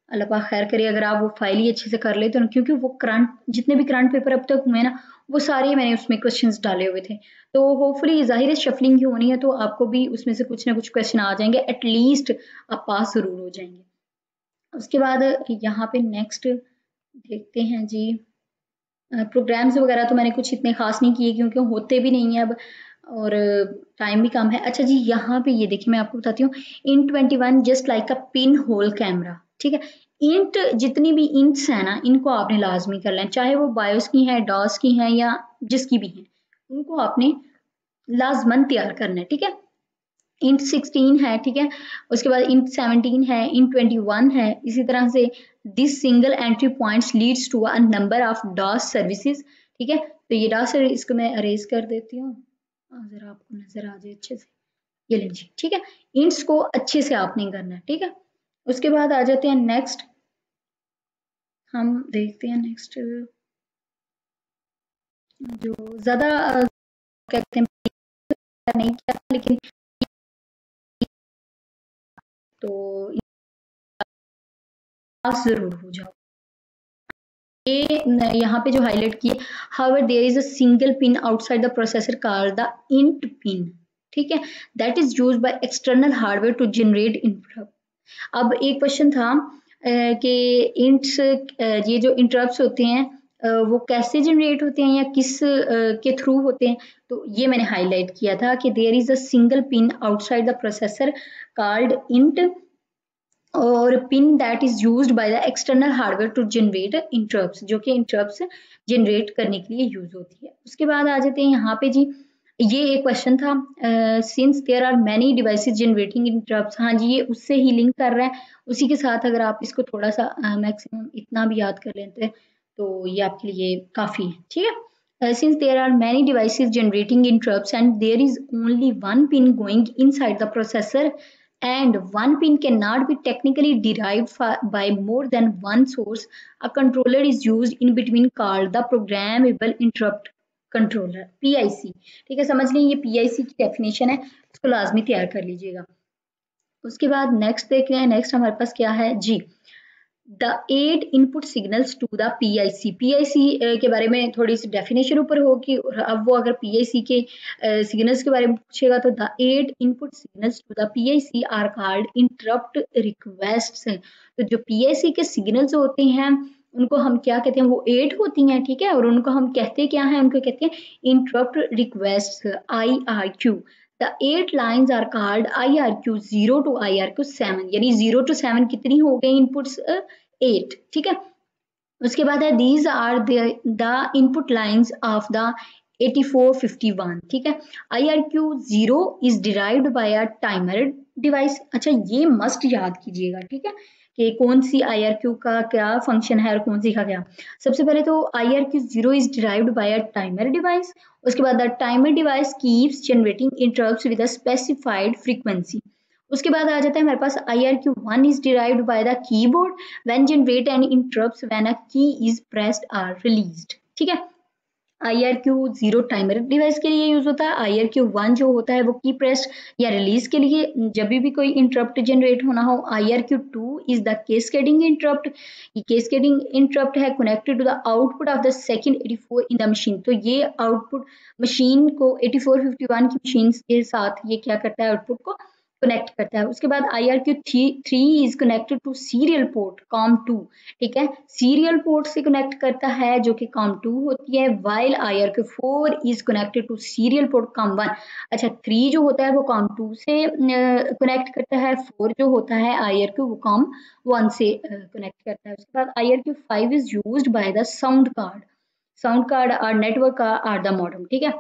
A: अल्लाह पाक खैर करे। अगर आप वो फाइल ही अच्छे से कर लेते हो ना, क्योंकि वो करंट जितने भी करंट पेपर अब तक हुए ना, वो सारे मैंने उसमें क्वेश्चंस डाले हुए थे। तो होपफुली ज़ाहिर है शफलिंग ही होनी है, तो आपको भी उसमें से कुछ ना कुछ क्वेश्चन आ जाएँगे, एटलीस्ट आप पास ज़रूर हो जाएँगे। उसके बाद यहाँ पे नेक्स्ट देखते हैं जी। प्रोग्राम्स वगैरह तो मैंने कुछ इतने ख़ास नहीं किए, क्योंकि होते भी नहीं हैं अब और टाइम भी कम है। अच्छा जी, यहाँ पे ये देखिए मैं आपको बताती हूँ, इंट 21 जस्ट लाइक अ पिन होल कैमरा, ठीक है। इंट जितनी भी इंट्स हैं ना, इनको आपने लाजमी कर लें, चाहे वो बायोस की हैं, डॉस की हैं या जिसकी भी हैं, उनको आपने लाजमन तैयार करना है, ठीक है। इंट 16 है, ठीक है। उसके बाद इंट 17 है, इंट 21 है। इसी तरह से this single entry points leads to a number of DOS services, ठीक है। तो ये डॉस सर्विस, इसको मैं अरेज कर देती हूँ जरा आपको नजर आ जाए अच्छे से। ये लीजिए, ठीक है। इंट्स को अच्छे से आपने करना है, ठीक है। उसके बाद आ जाते हैं नेक्स्ट, हम देखते हैं नेक्स्ट जो ज्यादा कहते हैं नहीं किया, लेकिन तो पास जरूर हो जाओ। ये यहाँ पे जो हाईलाइट किए, however there is a single pin outside the processor called the int pin, ठीक है, that is used by external hardware to generate interrupt. अब एक क्वेश्चन था कि इंट्स, ये जो इंटरप्ट्स होते हैं वो कैसे जनरेट होते हैं या किस के थ्रू होते हैं। तो ये मैंने हाईलाइट किया था कि there is a single pin outside the processor called int और pin that is used by the external hardware to generate interrupts, जो कि इंटरप्ट्स जनरेट करने के लिए यूज होती है। उसके बाद आ जाते हैं यहाँ पे जी, ये एक क्वेश्चन था, since there are many devices generating interrupts, हाँ जी, ये उससे ही लिंक कर रहा है। उसी के साथ अगर आप इसको थोड़ा सा मैक्सिमम इतना भी याद कर लेते हैं तो ये आपके लिए काफ़ी है, ठीक है। Since there are many devices generating interrupts and there is only one pin going inside the processor and one pin cannot be technically derived by more than one source, a controller is used in between called the programmable interrupt controller, PIC, ठीक है। समझ लें ये PIC की definition है, इसको लाजमी तैयार कर लीजिएगा। उसके बाद नेक्स्ट देखते हैं, नेक्स्ट हमारे पास क्या है जी, the 8 input signals to the PIC. PIC के बारे में थोड़ी सी डेफिनेशन ऊपर होगी, और अब वो अगर पीआईसी के सिग्नल्स के बारे में पूछेगा तो the 8 input signals to the PIC are called interrupt requests. तो जो पीआईसी के सिग्नल्स होते हैं उनको हम क्या कहते हैं, वो 8 होती हैं, ठीक है, और उनको हम कहते क्या हैं, उनको कहते हैं interrupt request, IRQ। The 8 lines are called IRQ 0 to IRQ 7, यानी 0 to 7 कितनी हो गई इनपुट्स, 8, ठीक है। उसके बाद है these are the input lines of the 8451, ठीक है। IRQ 0 is derived by a timer device. अच्छा, ये मस्ट याद कीजिएगा, ठीक है, कि कौन सी IRQ का क्या फंक्शन है और कौन सी का क्या। सबसे पहले तो IRQ 0 is derived by a timer device. उसके बाद the timer device keeps generating interrupts with a specified frequency. उसके बाद आ जाता है हमारे पास IRQ1 is derived by the keyboard when generate and interrupts when a key is pressed or released, ठीक है। IRQ0 timer device के लिए यूज होता है। IRQ1 जो होता है वो की प्रेस या रिलीज के लिए, जब भी कोई इंटरप्ट जनरेट होना हो। IRQ2 is the cascading interrupt. ये कैस्केडिंग इंटरप्ट है connected to the output of the second 84 in the machine. तो ये आउटपुट मशीन को 8451 की मशीन के साथ ये क्या करता है, आउटपुट को कनेक्ट करता है। उसके बाद IRQ3 is connected to serial port COM2, ठीक है, सीरियल पोर्ट से कनेक्ट करता है जो कि COM2 होती है, while IRQ4 is connected to serial port COM1। अच्छा, 3 जो होता है वो COM2 से कनेक्ट करता है, 4 जो होता है IRQ वो COM1 से कनेक्ट करता है। उसके बाद IRQ5 is used by the sound card और नेटवर्क आर द मॉडम, ठीक है।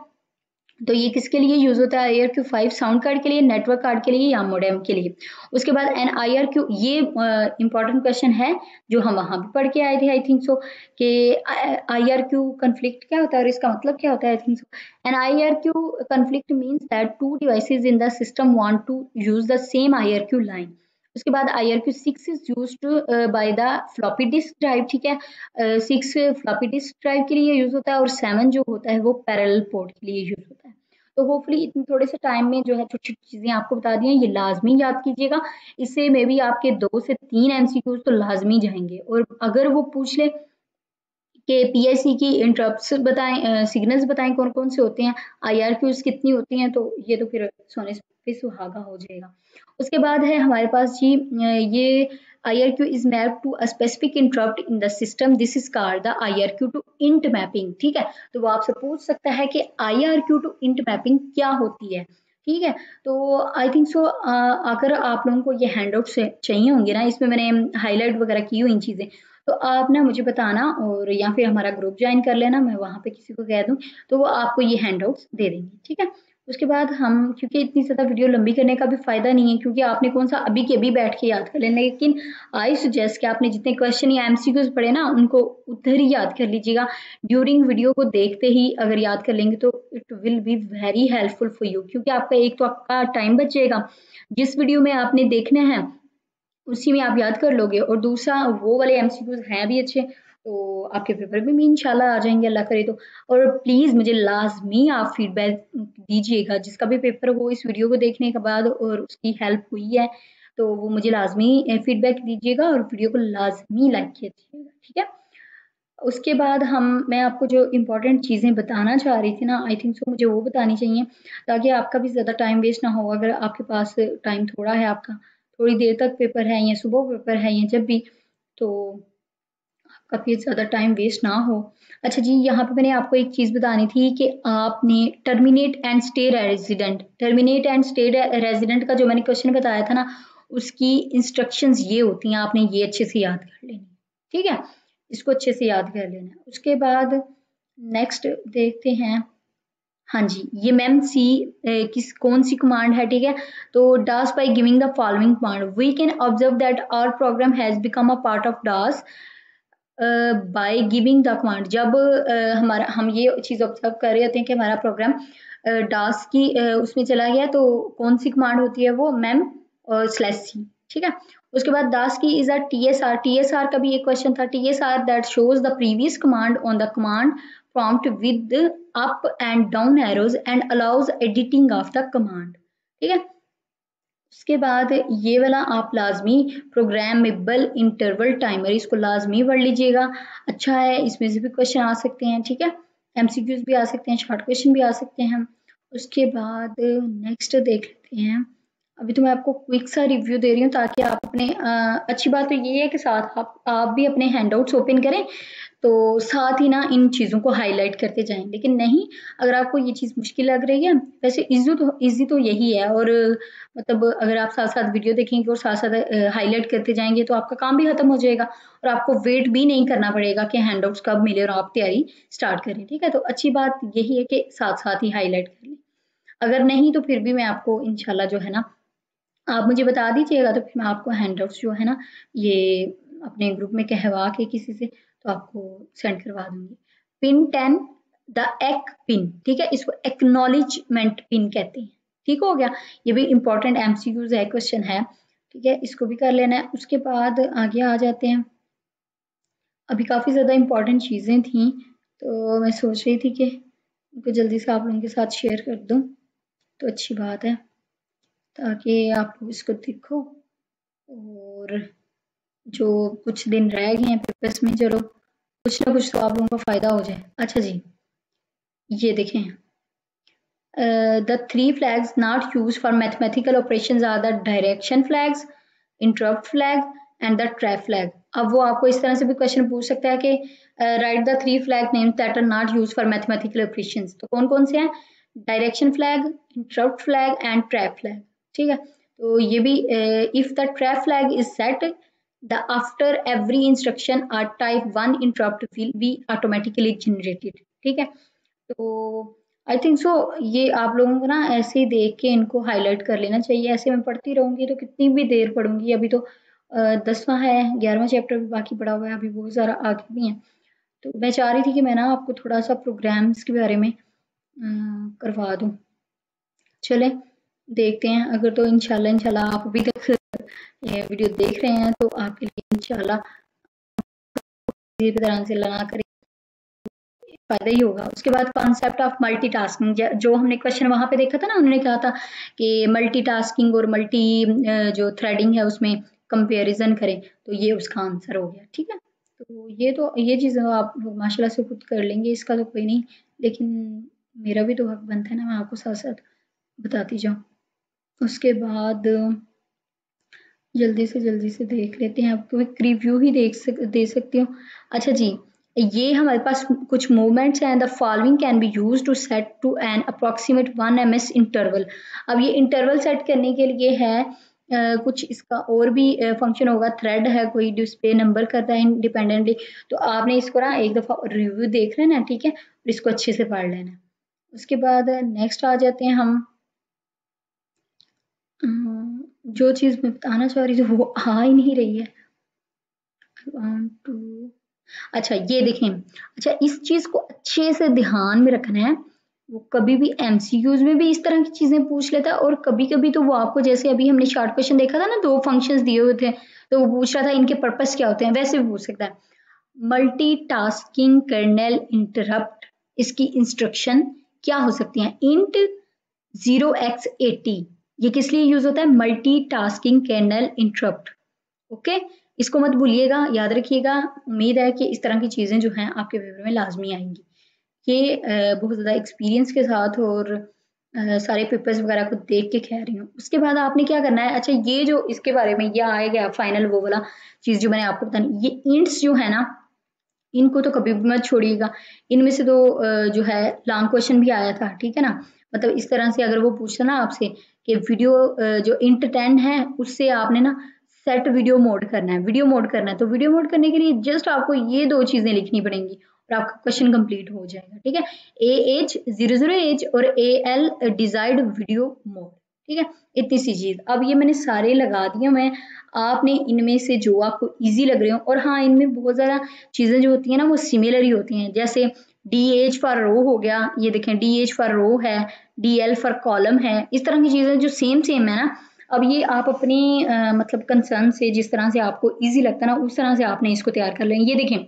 A: तो ये किसके लिए यूज होता है? IRQ5 साउंड कार्ड के लिए, नेटवर्क कार्ड के लिए या मोडेम के लिए। उसके बाद एन IRQ, ये इंपॉर्टेंट क्वेश्चन है जो हम वहां भी पढ़ के आए थे आई थिंक सो, कि IRQ कन्फ्लिक्ट क्या होता है और इसका मतलब क्या होता है I think so. An IRQ conflict means that two devices in the system want to use the same IRQ line. उसके बाद IRQ6 is used by the floppy disk drive, ठीक है, 6 फ्लॉपी डिस्क ड्राइव के लिए use होता है और 7 जो होता है वो पैरेलल पोर्ट के लिए यूज होता है। तो होपफुली इतने थोड़े से टाइम में जो है छोटी छोटी चीजें आपको बता दी हैं, ये लाजमी याद कीजिएगा। इससे मे बी आपके 2 से 3 MCQs तो लाजमी जाएंगे। और अगर वो पूछ ले कि PIC की इंटरप्ट्स बताएं, सिग्नल्स बताएं कौन कौन से होते हैं, IRQs कितनी होती हैं, तो ये तो फिर सोने पे सुहागा हो जाएगा। उसके बाद है हमारे पास जी ये IRQ is mapped to a specific interrupt in the system. This is called the IRQ to int mapping, ठीक है। तो वो आपसे पूछ सकता है कि IRQ to int mapping क्या होती है, ठीक है। तो आई थिंक सो अगर आप लोगों को ये हैंडआउट से चाहिए होंगे ना, इसमें मैंने हाईलाइट वगैरह की हुई इन चीज़ें, तो आप ना मुझे बताना और या फिर हमारा ग्रुप ज्वाइन कर लेना, मैं वहाँ पे किसी को कह दूँ तो वो आपको ये हैंडआउट्स दे देंगे, ठीक है। उसके बाद हम, क्योंकि इतनी ज़्यादा वीडियो लंबी करने का भी फ़ायदा नहीं है, क्योंकि आपने कौन सा अभी के अभी बैठ के याद कर लेना, लेकिन आई सजेस्ट कि आपने जितने क्वेश्चन या MCQs पढ़े ना उनको उधर ही याद कर लीजिएगा। ड्यूरिंग वीडियो को देखते ही अगर याद कर लेंगे तो it will be very helpful for you, क्योंकि आपका एक तो आपका टाइम बचेगा, जिस वीडियो में आपने देखना है उसी में आप याद कर लोगे, और दूसरा वो वाले MCQs हैं भी अच्छे, तो आपके पेपर में भी इंशाल्लाह आ जाएंगे अल्लाह करे तो। और प्लीज़ मुझे लाजमी आप फीडबैक दीजिएगा, जिसका भी पेपर हो इस वीडियो को देखने के बाद और उसकी हेल्प हुई है तो वो मुझे लाजमी फीडबैक दीजिएगा और वीडियो को लाजमी लाइक कीजिएगा, ठीक है। उसके बाद मैं आपको जो इम्पोर्टेंट चीज़ें बताना चाह रही थी ना, आई थिंक सो मुझे वो बतानी चाहिए, ताकि आपका भी ज़्यादा टाइम वेस्ट ना हो। अगर आपके पास टाइम थोड़ा है, आपका थोड़ी देर तक पेपर है या सुबह पेपर है या जब भी, तो आपका फिर ज़्यादा टाइम वेस्ट ना हो। अच्छा जी, यहाँ पे मैंने आपको एक चीज़ बतानी थी कि आपने टर्मिनेट एंड स्टे रेजिडेंट का जो मैंने क्वेश्चन बताया था ना, उसकी इंस्ट्रक्शंस ये होती हैं, आपने ये अच्छे से याद कर लेनी, ठीक है। इसको अच्छे से याद कर लेना है। उसके बाद नेक्स्ट देखते हैं। हाँ जी, ये मैम सी किस कौन सी कमांड है, ठीक है। तो DOS by giving the following command we can observe that our program has become a part of DOS by giving the command. जब हमारा हम ये चीज़ ऑब्जर्व कर रहे होते हैं कि हमारा प्रोग्राम डास की उसमें चला गया, तो कौन सी कमांड होती है वो मैम /c, ठीक है। उसके बाद दास की इज अ TSR का भी एक क्वेश्चन था, TSR that shows the previous command on the command prompt with up and down arrows and allows editing of the command, ठीक है। उसके बाद ये वाला आप लाजमी प्रोग्रामेबल इंटरवल टाइमर, इसको लाजमी पढ़ लीजिएगा, अच्छा है, इसमें से भी क्वेश्चन आ सकते हैं, ठीक है। MCQs भी आ सकते हैं, शॉर्ट क्वेश्चन भी आ सकते हैं। उसके बाद नेक्स्ट देख लेते हैं। अभी तो मैं आपको क्विक सा रिव्यू दे रही हूँ ताकि आप अपने अच्छी बात तो ये है कि साथ आप भी अपने हैंडआउट्स ओपन करें, तो साथ ही ना इन चीज़ों को हाईलाइट करते जाएं। लेकिन नहीं, अगर आपको ये चीज़ मुश्किल लग रही है, वैसे इजी तो यही है, और मतलब अगर आप साथ साथ वीडियो देखेंगे और साथ साथ हाईलाइट करते जाएंगे तो आपका काम भी खत्म हो जाएगा और आपको वेट भी नहीं करना पड़ेगा कि हैंडआउट्स कब मिले और आप तैयारी स्टार्ट करें, ठीक है। तो अच्छी बात यही है कि साथ साथ ही हाईलाइट कर लें। अगर नहीं तो फिर भी मैं आपको इंशाल्लाह जो है ना, आप मुझे बता दीजिएगा, तो फिर मैं आपको हैंडआउट्स जो है ना ये अपने ग्रुप में कहवा के किसी से तो आपको सेंड करवा दूंगी। पिन 10 द एक पिन, ठीक है, इसको एक्नॉलेजमेंट पिन कहते हैं, ठीक हो गया। ये भी इंपॉर्टेंट MCQs है, क्वेश्चन है, ठीक है, इसको भी कर लेना है। उसके बाद आगे आ जाते हैं। अभी काफ़ी ज़्यादा इंपॉर्टेंट चीज़ें थी, तो मैं सोच रही थी कि उनको जल्दी से आप लोगों के साथ शेयर कर दूँ, तो अच्छी बात है, ताकि आप लोग इसको देखो और जो कुछ दिन रह गए हैं पेपर्स में, चलो कुछ ना कुछ तो आप लोगों को फ़ायदा हो जाए। अच्छा जी, ये देखें, the three flags not used for mathematical operations are the direction flags, interrupt flag and the trap flag। अब वो आपको इस तरह से भी क्वेश्चन पूछ सकता है कि write the three flag names that are not used for mathematical operations। तो कौन कौन से हैं? Direction flag, interrupt flag and trap flag, ठीक है। तो ये भी if the trap flag is set the after every instruction a type 1 interrupt will be automatically generated, ठीक है। तो आई थिंक सो। ये आप लोगों को ना ऐसे ही देख के इनको हाईलाइट कर लेना चाहिए। ऐसे मैं पढ़ती रहूंगी तो कितनी भी देर पढ़ूंगी। अभी तो 10वां है, 11वां चैप्टर भी बाकी पड़ा हुआ है, अभी बहुत सारा आगे भी है। तो मैं चाह रही थी कि मैं ना आपको थोड़ा सा प्रोग्राम्स के बारे में करवा दूं। चले देखते हैं। अगर तो इंशाल्लाह इंशाल्लाह आप अभी तक ये वीडियो देख रहे हैं तो आपके लिए इंशाल्लाह किसी भी तरह से ना करें फायदा ही होगा। उसके बाद कॉन्सेप्ट ऑफ मल्टीटास्किंग, जो हमने क्वेश्चन वहां पे देखा था ना, उन्होंने कहा था कि मल्टीटास्किंग और मल्टी जो थ्रेडिंग है उसमें कंपैरिजन करें, तो ये उसका आंसर हो गया। ठीक है, तो ये चीज़ आप लोग माशाल्लाह से खुद कर लेंगे, इसका तो कोई नहीं, लेकिन मेरा भी तो हक बनता है ना, मैं आपको साथ साथ बताती जाऊँ। उसके बाद जल्दी से देख लेते हैं। आपको एक रिव्यू ही दे सकती हूँ। अच्छा जी, ये हमारे पास कुछ मूवमेंट्स हैं। The following can be use to set to an approximate 1 ms interval. अब ये इंटरवल सेट करने के लिए है कुछ इसका और भी फंक्शन होगा। थ्रेड है कोई डिस्प्ले नंबर करता है इंडिपेंडेंटली। तो आपने इसको ना एक दफ़ा रिव्यू देख लेना, ठीक है, और इसको अच्छे से पढ़ लेना। उसके बाद नेक्स्ट आ जाते हैं हम। जो चीज़ मैं बताना चाह रही थी वो आ ही नहीं रही है। टू अच्छा ये देखें। अच्छा, इस चीज़ को अच्छे से ध्यान में रखना है। वो कभी भी एमसीक्यूज में भी इस तरह की चीज़ें पूछ लेता है, और कभी कभी तो वो आपको, जैसे अभी हमने शॉर्ट क्वेश्चन देखा था ना, 2 फंक्शंस दिए हुए थे, तो वो पूछ रहा था इनके पर्पस क्या होते हैं, वैसे भी पूछ सकता है। मल्टीटास्किंग कर्नेल इंटरप्ट, इसकी इंस्ट्रक्शन क्या हो सकती है? इंट 0x80, ये किस लिए यूज होता है? Multitasking kernel interrupt. ओके, इसको मत भूलिएगा, याद रखिएगा। उम्मीद है कि इस तरह की चीज़ें जो हैं आपके पेपर में लाजमी आएंगी। ये बहुत ज़्यादा एक्सपीरियंस के साथ और सारे पेपर्स वगैरह को देख के कह रही हूँ। उसके बाद आपने क्या करना है, अच्छा ये जो इसके बारे में ये आएगा फाइनल वो वाला चीज़ जो मैंने आपको बतानी, ये इंट्स जो है ना, इनको तो कभी भी मत छोड़िएगा। इनमें से तो जो है लॉन्ग क्वेश्चन भी आया था, ठीक है ना। मतलब इस तरह से अगर वो पूछता ना आपसे कि वीडियो जो इंट 10 है उससे आपने ना सेट वीडियो मोड करना है, वीडियो मोड करना है, तो वीडियो मोड करने के लिए जस्ट आपको ये 2 चीजें लिखनी पड़ेंगी और आपका क्वेश्चन कंप्लीट हो जाएगा। ठीक है, AH00H और AL डिजायर्ड वीडियो मोड। ठीक है, इतनी सी चीज। अब ये मैंने सारे लगा दिए। मैं आपने इनमें से जो आपको इजी लग रहे हो, और हाँ इनमें बहुत ज़्यादा चीज़ें जो होती हैं ना वो सिमिलर ही होती हैं। जैसे DH फॉर रो हो गया, ये देखें DH फॉर रो है, DL फॉर कॉलम है, इस तरह की चीज़ें जो सेम सेम है ना। अब ये आप अपनी मतलब कंसर्न से, जिस तरह से आपको इजी लगता है ना, उस तरह से आपने इसको तैयार कर लेंगे। ये देखें,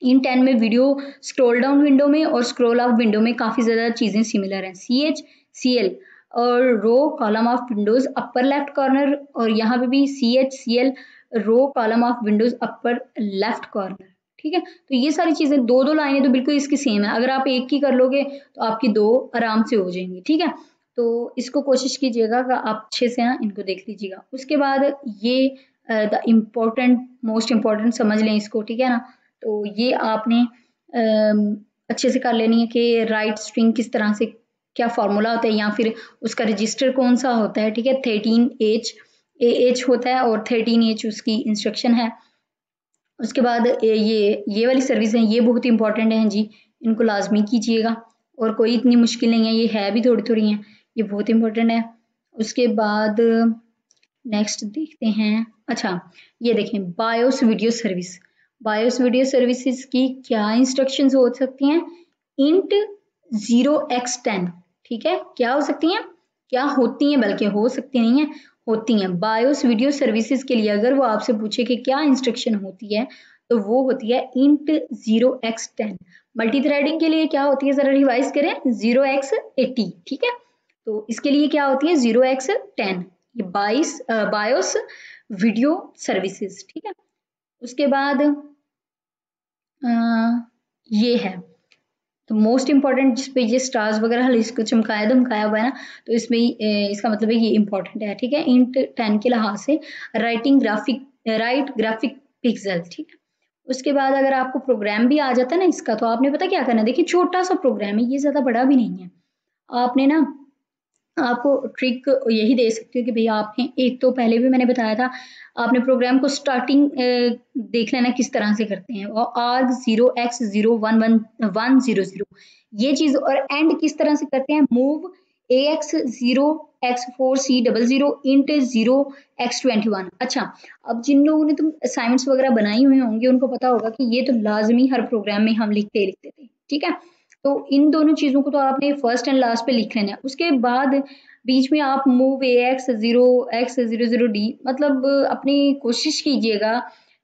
A: इन 10 में वीडियो स्क्रॉल डाउन विंडो में और स्क्रॉल अप विंडो में काफ़ी ज़्यादा चीज़ें सिमिलर हैं। CH CL और row column of windows upper left corner, और यहाँ पे भी CH CL row column of windows upper left corner. ठीक है, तो ये सारी चीज़ें दो लाइनें तो बिल्कुल इसकी सेम है। अगर आप एक ही कर लोगे तो आपकी 2 आराम से हो जाएंगी। ठीक है, तो इसको कोशिश कीजिएगा कि आप अच्छे से ना इनको देख लीजिएगा। उसके बाद ये द इम्पोर्टेंट मोस्ट इम्पोर्टेंट समझ लें इसको, ठीक है ना। तो ये आपने अच्छे से कर लेनी है कि राइट स्ट्रिंग किस तरह से, क्या फार्मूला होता है, या फिर उसका रजिस्टर कौन सा होता है। ठीक है, 13H AH होता है और 13H उसकी इंस्ट्रक्शन है। उसके बाद ये वाली सर्विस है, ये बहुत इंपॉर्टेंट है जी, इनको लाजमी कीजिएगा, और कोई इतनी मुश्किल नहीं है, ये है भी थोड़ी थोड़ी हैं, ये बहुत इंपॉर्टेंट है। उसके बाद नेक्स्ट देखते हैं। अच्छा ये देखें, BIOS video service. BIOS video services की क्या इंस्ट्रक्शंस हो सकती हैं? Int 0x10। ठीक है, क्या हो सकती हैं, क्या होती हैं, बल्कि हो सकती नहीं है, होती हैं। बायोस वीडियो सर्विसेज के लिए अगर वो आपसे पूछे कि क्या इंस्ट्रक्शन होती है, तो वो होती है इंट 0x10। मल्टी थ्रेडिंग के लिए क्या होती है, जरा रिवाइज करें, 0x80। ठीक है, तो इसके लिए क्या होती है 0x10, ये बायोस वीडियो सर्विसेज। ठीक है, उसके बाद ये है तो मोस्ट इंपॉर्टेंट, जिस पे ये स्टार्स वगैरह इसको चमकाया धमकाया हुआ है ना, तो इसमें इसका मतलब है ये इंपॉर्टेंट है। ठीक है, इंट 10 के लिहाज से राइट ग्राफिक पिक्सल। ठीक है, उसके बाद अगर आपको प्रोग्राम भी आ जाता है ना इसका, तो आपने पता क्या करना है, देखिए छोटा सा प्रोग्राम है, ये ज्यादा बड़ा भी नहीं है। आपने ना, आपको ट्रिक यही दे सकती हूँ कि भैया आपने एक तो पहले भी मैंने बताया था, आपने प्रोग्राम को स्टार्टिंग देख लेना किस तरह से करते हैं। और arg 0x011100, ये चीज। और एंड किस तरह से करते हैं, move AX0 X4C00 int 0x21। अच्छा, अब जिन लोगों ने तुम असाइनमेंट्स वगैरह बनाई हुई होंगी उनको पता होगा कि ये तो लाजमी हर प्रोग्राम में हम लिखते थे, ठीक है। तो इन दोनों चीजों को तो आपने फर्स्ट एंड लास्ट पे लिख लेना है। उसके बाद बीच में आप मूव AX0X00D, मतलब अपनी कोशिश कीजिएगा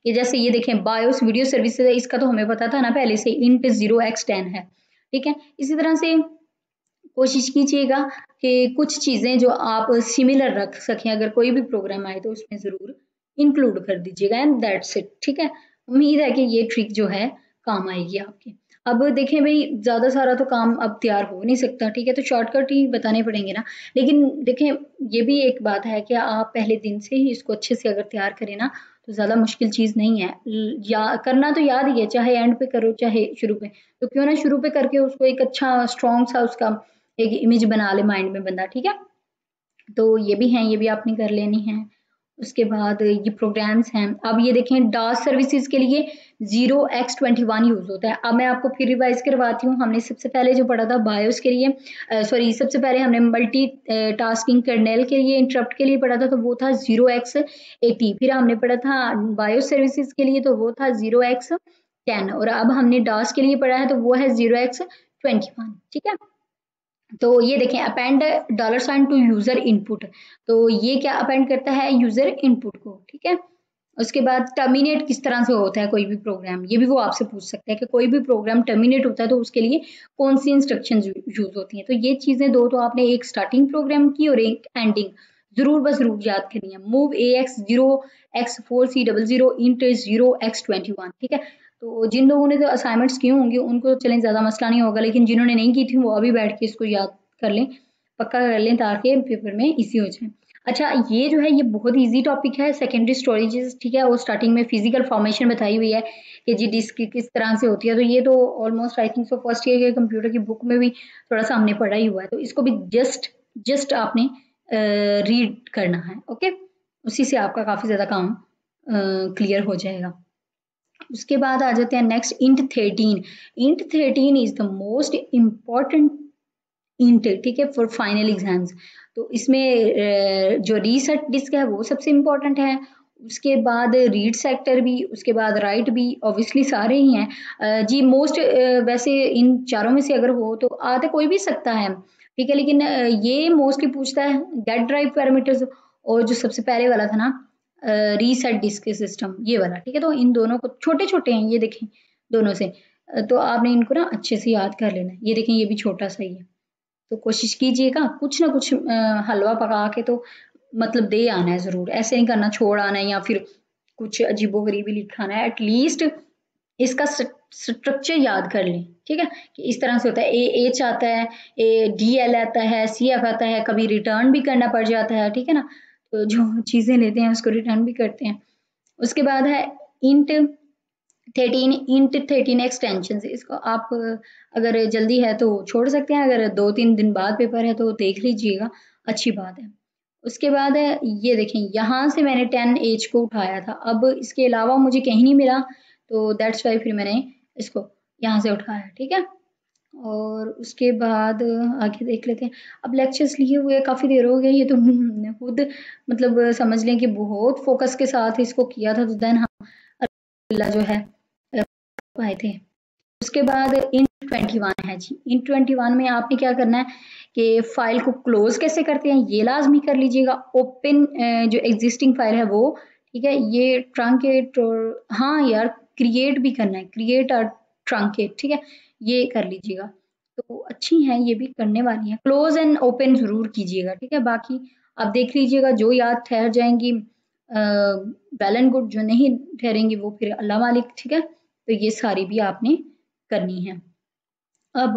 A: कि जैसे ये देखें बायोस वीडियो सर्विसेज है, इसका तो हमें पता था ना पहले से, int 0x10 है, ठीक है। इसी तरह से कोशिश कीजिएगा कि कुछ चीज़ें जो आप सिमिलर रख सकें, अगर कोई भी प्रोग्राम आए तो उसमें ज़रूर इंक्लूड कर दीजिएगा, एंड दैट्स इट, ठीक है। उम्मीद है कि ये ट्रिक जो है काम आएगी आपके। अब देखें भाई, ज़्यादा सारा तो काम अब तैयार हो नहीं सकता, ठीक है, तो शॉर्टकट ही बताने पड़ेंगे ना। लेकिन देखें, ये भी एक बात है कि आप पहले दिन से ही इसको अच्छे से अगर तैयार करें ना, तो ज़्यादा मुश्किल चीज़ नहीं है। या करना तो याद ही है, चाहे एंड पे करो चाहे शुरू पे, तो क्यों ना शुरू पे करके उसको एक अच्छा स्ट्रॉन्ग सा उसका एक इमेज बना ले माइंड में बंदा, ठीक है। तो ये भी हैं, ये भी आपने कर लेनी है। उसके बाद ये प्रोग्राम्स हैं। अब ये देखें, डास सर्विसेज के लिए 0x21 यूज होता है। अब मैं आपको फिर रिवाइज करवाती हूँ। हमने सबसे पहले जो पढ़ा था बायोस के लिए, सॉरी, सबसे पहले हमने मल्टी टास्किंग कर्नेल के लिए, इंटरप्ट के लिए पढ़ा था, तो वो था 0x80। फिर हमने पढ़ा था बायोस सर्विसेज के लिए, तो वो था 0x10। और अब हमने डास के लिए पढ़ा है, तो वो है 0x21, ठीक है। तो ये देखें, append $sign to user input, तो ये क्या अपेंड करता है, यूजर इनपुट को, ठीक है। उसके बाद टर्मिनेट किस तरह से होता है कोई भी प्रोग्राम, ये भी वो आपसे पूछ सकता है कि कोई भी प्रोग्राम टर्मिनेट होता है तो उसके लिए कौन सी इंस्ट्रक्शन यूज होती हैं। तो ये चीजें दो तो आपने, एक स्टार्टिंग प्रोग्राम की और एक एंडिंग, जरूर बस जरूर याद करनी है। मूव AX0X4C00 int 0x21, ठीक है। तो जिन लोगों ने तो असाइनमेंट्स किए होंगे उनको तो चलें ज़्यादा मसला नहीं होगा, लेकिन जिन्होंने नहीं की थी वो अभी बैठ के इसको याद कर लें, पक्का कर लें, ताकि पेपर में इजी हो जाए। अच्छा, ये जो है ये बहुत इजी टॉपिक है, सेकेंडरी स्टोरेजेस, ठीक है। और स्टार्टिंग में फिजिकल फॉर्मेशन बताई हुई है कि जी डिस्क किस तरह से होती है, तो ये तो almost I think so first year के कंप्यूटर की बुक में भी थोड़ा सा हमने पढ़ा ही हुआ है, तो इसको भी जस्ट आपने रीड करना है, ओके। उसी से आपका काफ़ी ज़्यादा काम क्लियर हो जाएगा। उसके बाद आ जाते हैं next, int 13। Int 13 is the most important int, ठीक है, फॉर फाइनल एग्जाम्स। तो इसमें जो रीसेट डिस्क है वो सबसे इम्पोर्टेंट है। उसके बाद रीड सेक्टर भी, उसके बाद राइट भी, ऑब्वियसली सारे ही हैं जी। मोस्ट वैसे इन चारों में से अगर हो तो आ तो कोई भी सकता है, ठीक है, लेकिन ये मोस्टली पूछता है गेट ड्राइव पैरामीटर्स, और जो सबसे पहले वाला था ना रीसेट डिस्क सिस्टम, ये वाला, ठीक है। तो इन दोनों को, छोटे छोटे हैं ये देखें दोनों से, तो आपने इनको ना अच्छे से याद कर लेना है। ये देखें, ये भी छोटा सा ही है, तो कोशिश कीजिएगा कुछ ना कुछ हलवा पका के तो मतलब दे आना है ज़रूर, ऐसे नहीं करना छोड़ आना है या फिर कुछ अजीबोगरीबी लिखाना है। एटलीस्ट इसका स्ट्रक्चर याद कर लें, ठीक है, कि इस तरह से होता है। एच आता है, DL आता है, CF आता है, कभी रिटर्न भी करना पड़ जाता है, ठीक है ना। तो जो चीज़ें लेते हैं उसको रिटर्न भी करते हैं। उसके बाद है इंट 13 एक्सटेंशन। इसको आप अगर जल्दी है तो छोड़ सकते हैं, अगर 2-3 दिन बाद पेपर है तो देख लीजिएगा, अच्छी बात है। उसके बाद है ये देखें, यहाँ से मैंने 10H को उठाया था, अब इसके अलावा मुझे कहीं नहीं मिला, तो दैट्स वाई फिर मैंने इसको यहाँ से उठाया, ठीक है। और उसके बाद आगे देख लेते हैं। अब लेक्चर्स लिए हुए काफ़ी देर हो गई, ये तो खुद मतलब समझ लें कि बहुत फोकस के साथ इसको किया था, तो देन हम जो है आए थे। उसके बाद int 21 है जी। int 21 में आपने क्या करना है कि फाइल को क्लोज कैसे करते हैं ये लाजमी कर लीजिएगा। ओपन जो एग्जिस्टिंग फाइल है वो, ठीक है, ये ट्रंकेट, और हाँ यार क्रिएट भी करना है, क्रिएट और ट्रंकेट, ठीक है, ये कर लीजिएगा। तो अच्छी हैं, ये भी करने वाली हैं। क्लोज एंड ओपन जरूर कीजिएगा, ठीक है। बाकी आप देख लीजिएगा, जो याद ठहर जाएंगी वेल एंड गुड, जो नहीं ठहरेंगी वो फिर अल्लाह मालिक, ठीक है। तो ये सारी भी आपने करनी है। अब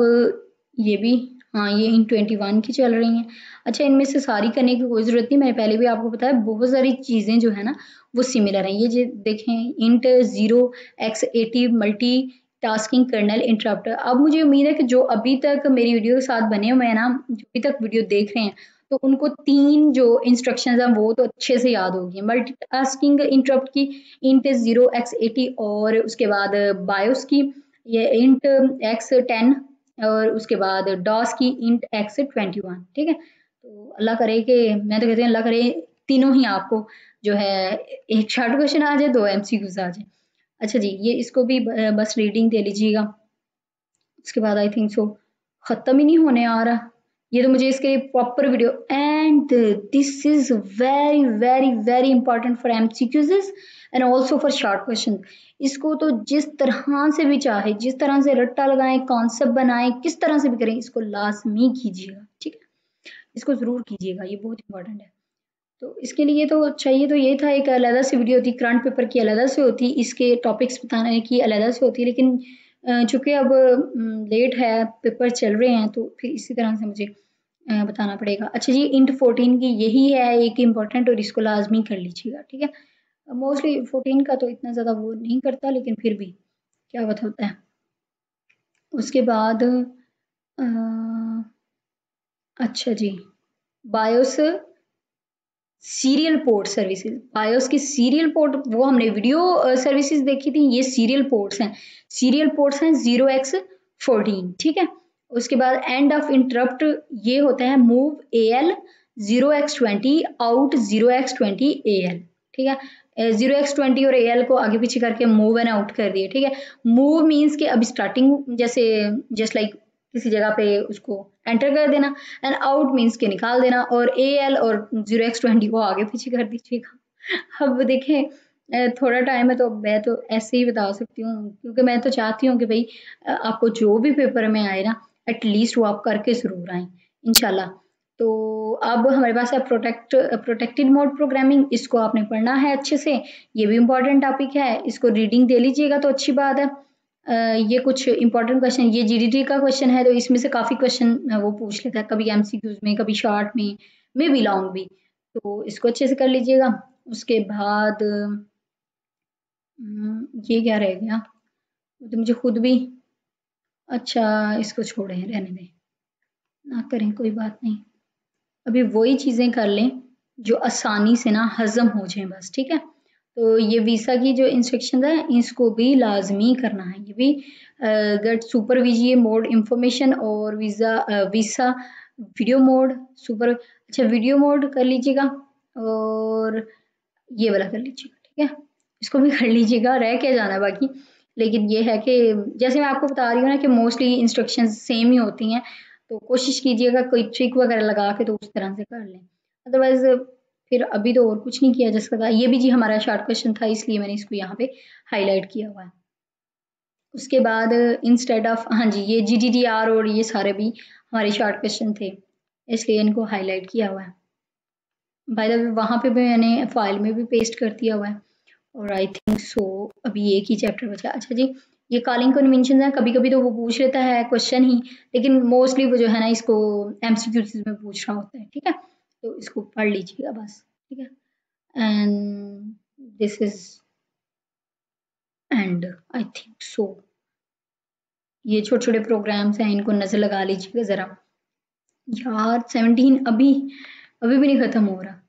A: ये भी, हाँ, ये इन 21 की चल रही हैं। अच्छा, इनमें से सारी करने की कोई ज़रूरत नहीं, मैंने पहले भी आपको बताया बहुत सारी चीज़ें जो है ना वो सिमिलर हैं। ये जो देखें, int 0x80 multitasking kernel interrupt. अब मुझे उम्मीद है कि जो अभी तक मेरी वीडियो के साथ बने हुए हैं ना, जो अभी तक वीडियो देख रहे हैं, तो उनको 3 जो इंस्ट्रक्शंस हैं वो तो अच्छे से याद होगी। मल्टी टास्किंग इंटरप्ट की इंट 0x80, और उसके बाद बायोस की ये इंट X10 और उसके बाद डॉस की इंट एक्स 21, ठीक है। तो अल्लाह करे कि मैं तो कहती हूँ अल्लाह करे तीनों ही आपको जो है एक शॉर्ट क्वेश्चन आ जाए, 2 एमसीक्यूज आ जाए। अच्छा जी, ये इसको भी बस रीडिंग दे लीजिएगा। उसके बाद आई थिंक सो खत्म ही नहीं होने आ रहा। ये तो मुझे इसके लिए proper video, and this is very very very important for MCQs and also for short question. इसको तो जिस तरह से भी चाहे, जिस तरह से रट्टा लगाएं, कॉन्सेप्ट बनाएं, किस तरह से भी करें, इसको लाजमी कीजिएगा, ठीक है। इसको जरूर कीजिएगा, ये बहुत इंपॉर्टेंट है। तो इसके लिए तो चाहिए तो ये था, एक अलग से वीडियो होती, करंट पेपर की अलग से होती, इसके टॉपिक्स बताने की अलग से होती, लेकिन चूंकि अब लेट है, पेपर चल रहे हैं, तो फिर इसी तरह से मुझे बताना पड़ेगा। अच्छा जी, इंट 14 की यही है एक इम्पॉर्टेंट, और इसको लाजमी कर लीजिएगा, ठीक है। मोस्टली 14 का तो इतना ज़्यादा वो नहीं करता, लेकिन फिर भी क्या बात होता है। उसके बाद अच्छा जी, BIOS serial port services, BIOS की सीरियल पोर्ट वो हमने वीडियो सर्विसेज देखी थी, ये सीरियल पोर्ट्स हैं। सीरियल पोर्ट्स हैं 0x14, ठीक है। उसके बाद एंड ऑफ इंटरप्ट ये होता है move AL 0x20 out 0x20 AL, ठीक है। 0x20 और AL को आगे पीछे करके मूव एंड आउट कर दिए, ठीक है। मूव मीन्स के अभी स्टार्टिंग जैसे जस्ट लाइक किसी जगह पे उसको एंटर कर देना, एंड आउट मीन्स के निकाल देना, और AL और 0x20 को आगे पीछे कर दीजिएगा। अब देखें थोड़ा टाइम है, तो मैं तो ऐसे ही बता सकती हूँ, क्योंकि मैं तो चाहती हूँ कि भाई आपको जो भी पेपर में आए ना, एटलीस्ट वो आप करके जरूर आए इंशाल्लाह। तो अब हमारे पास है प्रोटेक्टेड मोड प्रोग्रामिंग, इसको आपने पढ़ना है अच्छे से, ये भी इम्पोर्टेंट टॉपिक है, इसको रीडिंग दे लीजिएगा तो अच्छी बात है। ये कुछ इंपॉर्टेंट क्वेश्चन, ये जीडीटी का क्वेश्चन है, तो इसमें से काफ़ी क्वेश्चन वो पूछ लेता है, कभी एमसीक्यूज में, कभी शॉर्ट में, मे बी लॉन्ग भी। तो इसको अच्छे से कर लीजिएगा। उसके बाद ये क्या रह गया, तो मुझे खुद भी, अच्छा इसको छोड़ें, रहने दें, ना करें, कोई बात नहीं। अभी वही चीज़ें कर लें जो आसानी से ना हजम हो जाए बस, ठीक है। तो ये वीसा की जो इंस्ट्रक्शन है, इसको भी लाजमी करना है, ये भी गेट सुपरविजिए मोड इंफॉर्मेशन, और वीसा वीडियो मोड सुपर, अच्छा वीडियो मोड कर लीजिएगा, और ये वाला कर लीजिएगा, ठीक है। इसको भी कर लीजिएगा, रह क्या जाना है बाकी। लेकिन ये है कि जैसे मैं आपको बता रही हूँ ना कि मोस्टली इंस्ट्रक्शंस सेम ही होती हैं, तो कोशिश कीजिएगा कोई ट्रिक वगैरह लगा के तो उस तरह से कर लें, अदरवाइज फिर अभी तो और कुछ नहीं किया जा सकता। ये भी जी हमारा शॉर्ट क्वेश्चन था, इसलिए मैंने इसको यहाँ पे हाईलाइट किया हुआ है। उसके बाद इंस्टेड ऑफ, हाँ जी, ये GDDR और ये सारे भी हमारे शॉर्ट क्वेश्चन थे, इसलिए इनको हाईलाइट किया हुआ है। बाय द वे वहाँ पे भी मैंने फाइल में भी पेस्ट कर दिया हुआ है, और आई थिंक सो अभी एक ही चैप्टर बचा। अच्छा जी, ये कॉलिंग कन्वेंशन है, कभी कभी तो वो पूछ लेता है क्वेश्चन ही, लेकिन मोस्टली वो जो है ना इसको MCQs में पूछ रहा होता है, ठीक है। तो इसको पढ़ लीजिएगा बस, ठीक है। And this is and I think सो, ये छोटे छोटे प्रोग्राम्स हैं, इनको नज़र लगा लीजिएगा ज़रा। यार 17 अभी अभी भी नहीं ख़त्म हो रहा।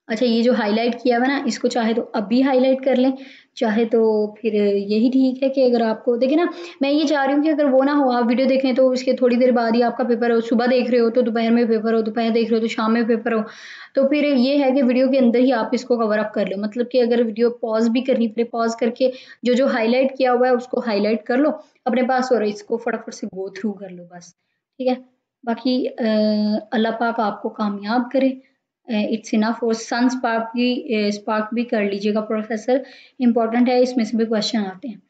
A: अच्छा, ये जो हाईलाइट किया हुआ ना, इसको चाहे तो अभी हाईलाइट कर लें, चाहे तो फिर यही ठीक है कि अगर आपको देखिए ना, मैं ये चाह रही हूँ कि अगर वो ना हो, आप वीडियो देखें तो उसके थोड़ी देर बाद ही आपका पेपर हो, सुबह देख रहे हो तो दोपहर में पेपर हो, दोपहर देख रहे हो तो शाम में पेपर हो, तो फिर ये है कि वीडियो के अंदर ही आप इसको कवर अप कर लो। मतलब कि अगर वीडियो पॉज भी करनी पड़े, पॉज करके जो जो हाईलाइट किया हुआ है उसको हाईलाइट कर लो अपने पास, और इसको फटाफट से गो थ्रू कर लो बस, ठीक है। बाकी अल्लाह पाक आपको कामयाब करे। इट्स इनफ, और सन स्पार्क भी कर लीजिएगा प्रोफेसर, इम्पॉर्टेंट है, इसमें से भी क्वेश्चन आते हैं।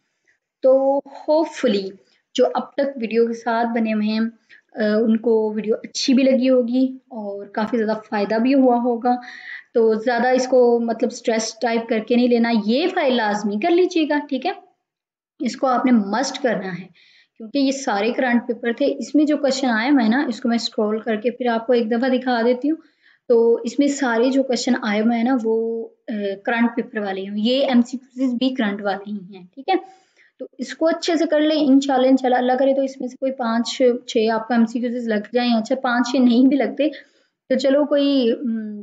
A: तो होपफुली जो अब तक वीडियो के साथ बने हुए हैं उनको वीडियो अच्छी भी लगी होगी, और काफ़ी ज़्यादा फ़ायदा भी हुआ होगा। तो ज़्यादा इसको मतलब स्ट्रेस टाइप करके नहीं लेना, ये फाइल लाजमी कर लीजिएगा, ठीक है। इसको आपने मस्ट करना है, क्योंकि ये सारे करंट पेपर थे। इसमें जो क्वेश्चन आए हुए हैं ना, इसको मैं स्क्रॉल करके फिर आपको एक दफ़ा दिखा देती हूँ। तो इसमें सारे जो क्वेश्चन आए हुए हैं ना, वो करंट पेपर वाले हैं, ये MCQs भी करंट वाले ही हैं, ठीक है। तो इसको अच्छे से कर लें, इंशाल्लाह इंशाल्लाह, अल्लाह करे तो इसमें से कोई 5-6 आपको MCQs लग जाएं। अच्छा, 5-6 नहीं भी लगते तो चलो कोई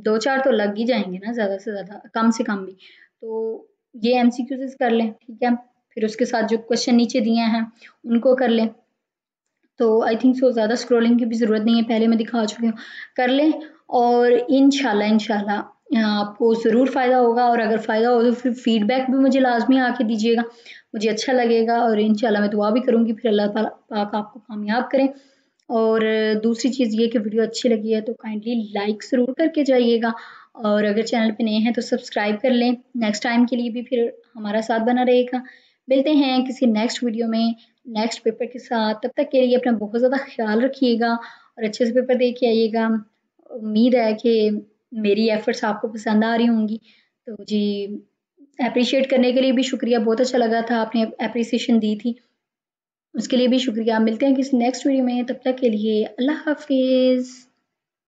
A: 2-4 तो लग ही जाएंगे ना, ज़्यादा से ज़्यादा, कम से कम भी। तो ये MCQs कर लें, ठीक है। फिर उसके साथ जो क्वेश्चन नीचे दिए हैं उनको कर लें। तो आई थिंक सो ज़्यादा स्क्रॉलिंग की भी ज़रूरत नहीं है, पहले मैं दिखा चुकी हूँ। कर लें और इंशाल्लाह आपको ज़रूर फ़ायदा होगा, और अगर फ़ायदा हो तो फिर फ़ीडबैक भी मुझे लाज़मी आके दीजिएगा, मुझे अच्छा लगेगा। और इंशाल्लाह मैं दुआ भी करूँगी फिर अल्लाह ताला पाक आपको कामयाब करें। और दूसरी चीज़ ये कि वीडियो अच्छी लगी है तो काइंडली लाइक ज़रूर करके जाइएगा, और अगर चैनल पे नए हैं तो सब्सक्राइब कर लें। नेक्स्ट टाइम के लिए भी फिर हमारा साथ बना रहेगा। मिलते हैं किसी नेक्स्ट वीडियो में, नेक्स्ट पेपर के साथ। तब तक के लिए अपना बहुत ज़्यादा ख़्याल रखिएगा और अच्छे से पेपर दे के आइएगा। उम्मीद है कि मेरी एफ़र्ट्स आपको पसंद आ रही होंगी। तो जी, एप्रिशिएट करने के लिए भी शुक्रिया, बहुत अच्छा लगा था आपने एप्रिसिएशन दी थी, उसके लिए भी शुक्रिया। मिलते हैं किसी नेक्स्ट वीडियो में, तब तक के लिए अल्लाह हाफ़िज़।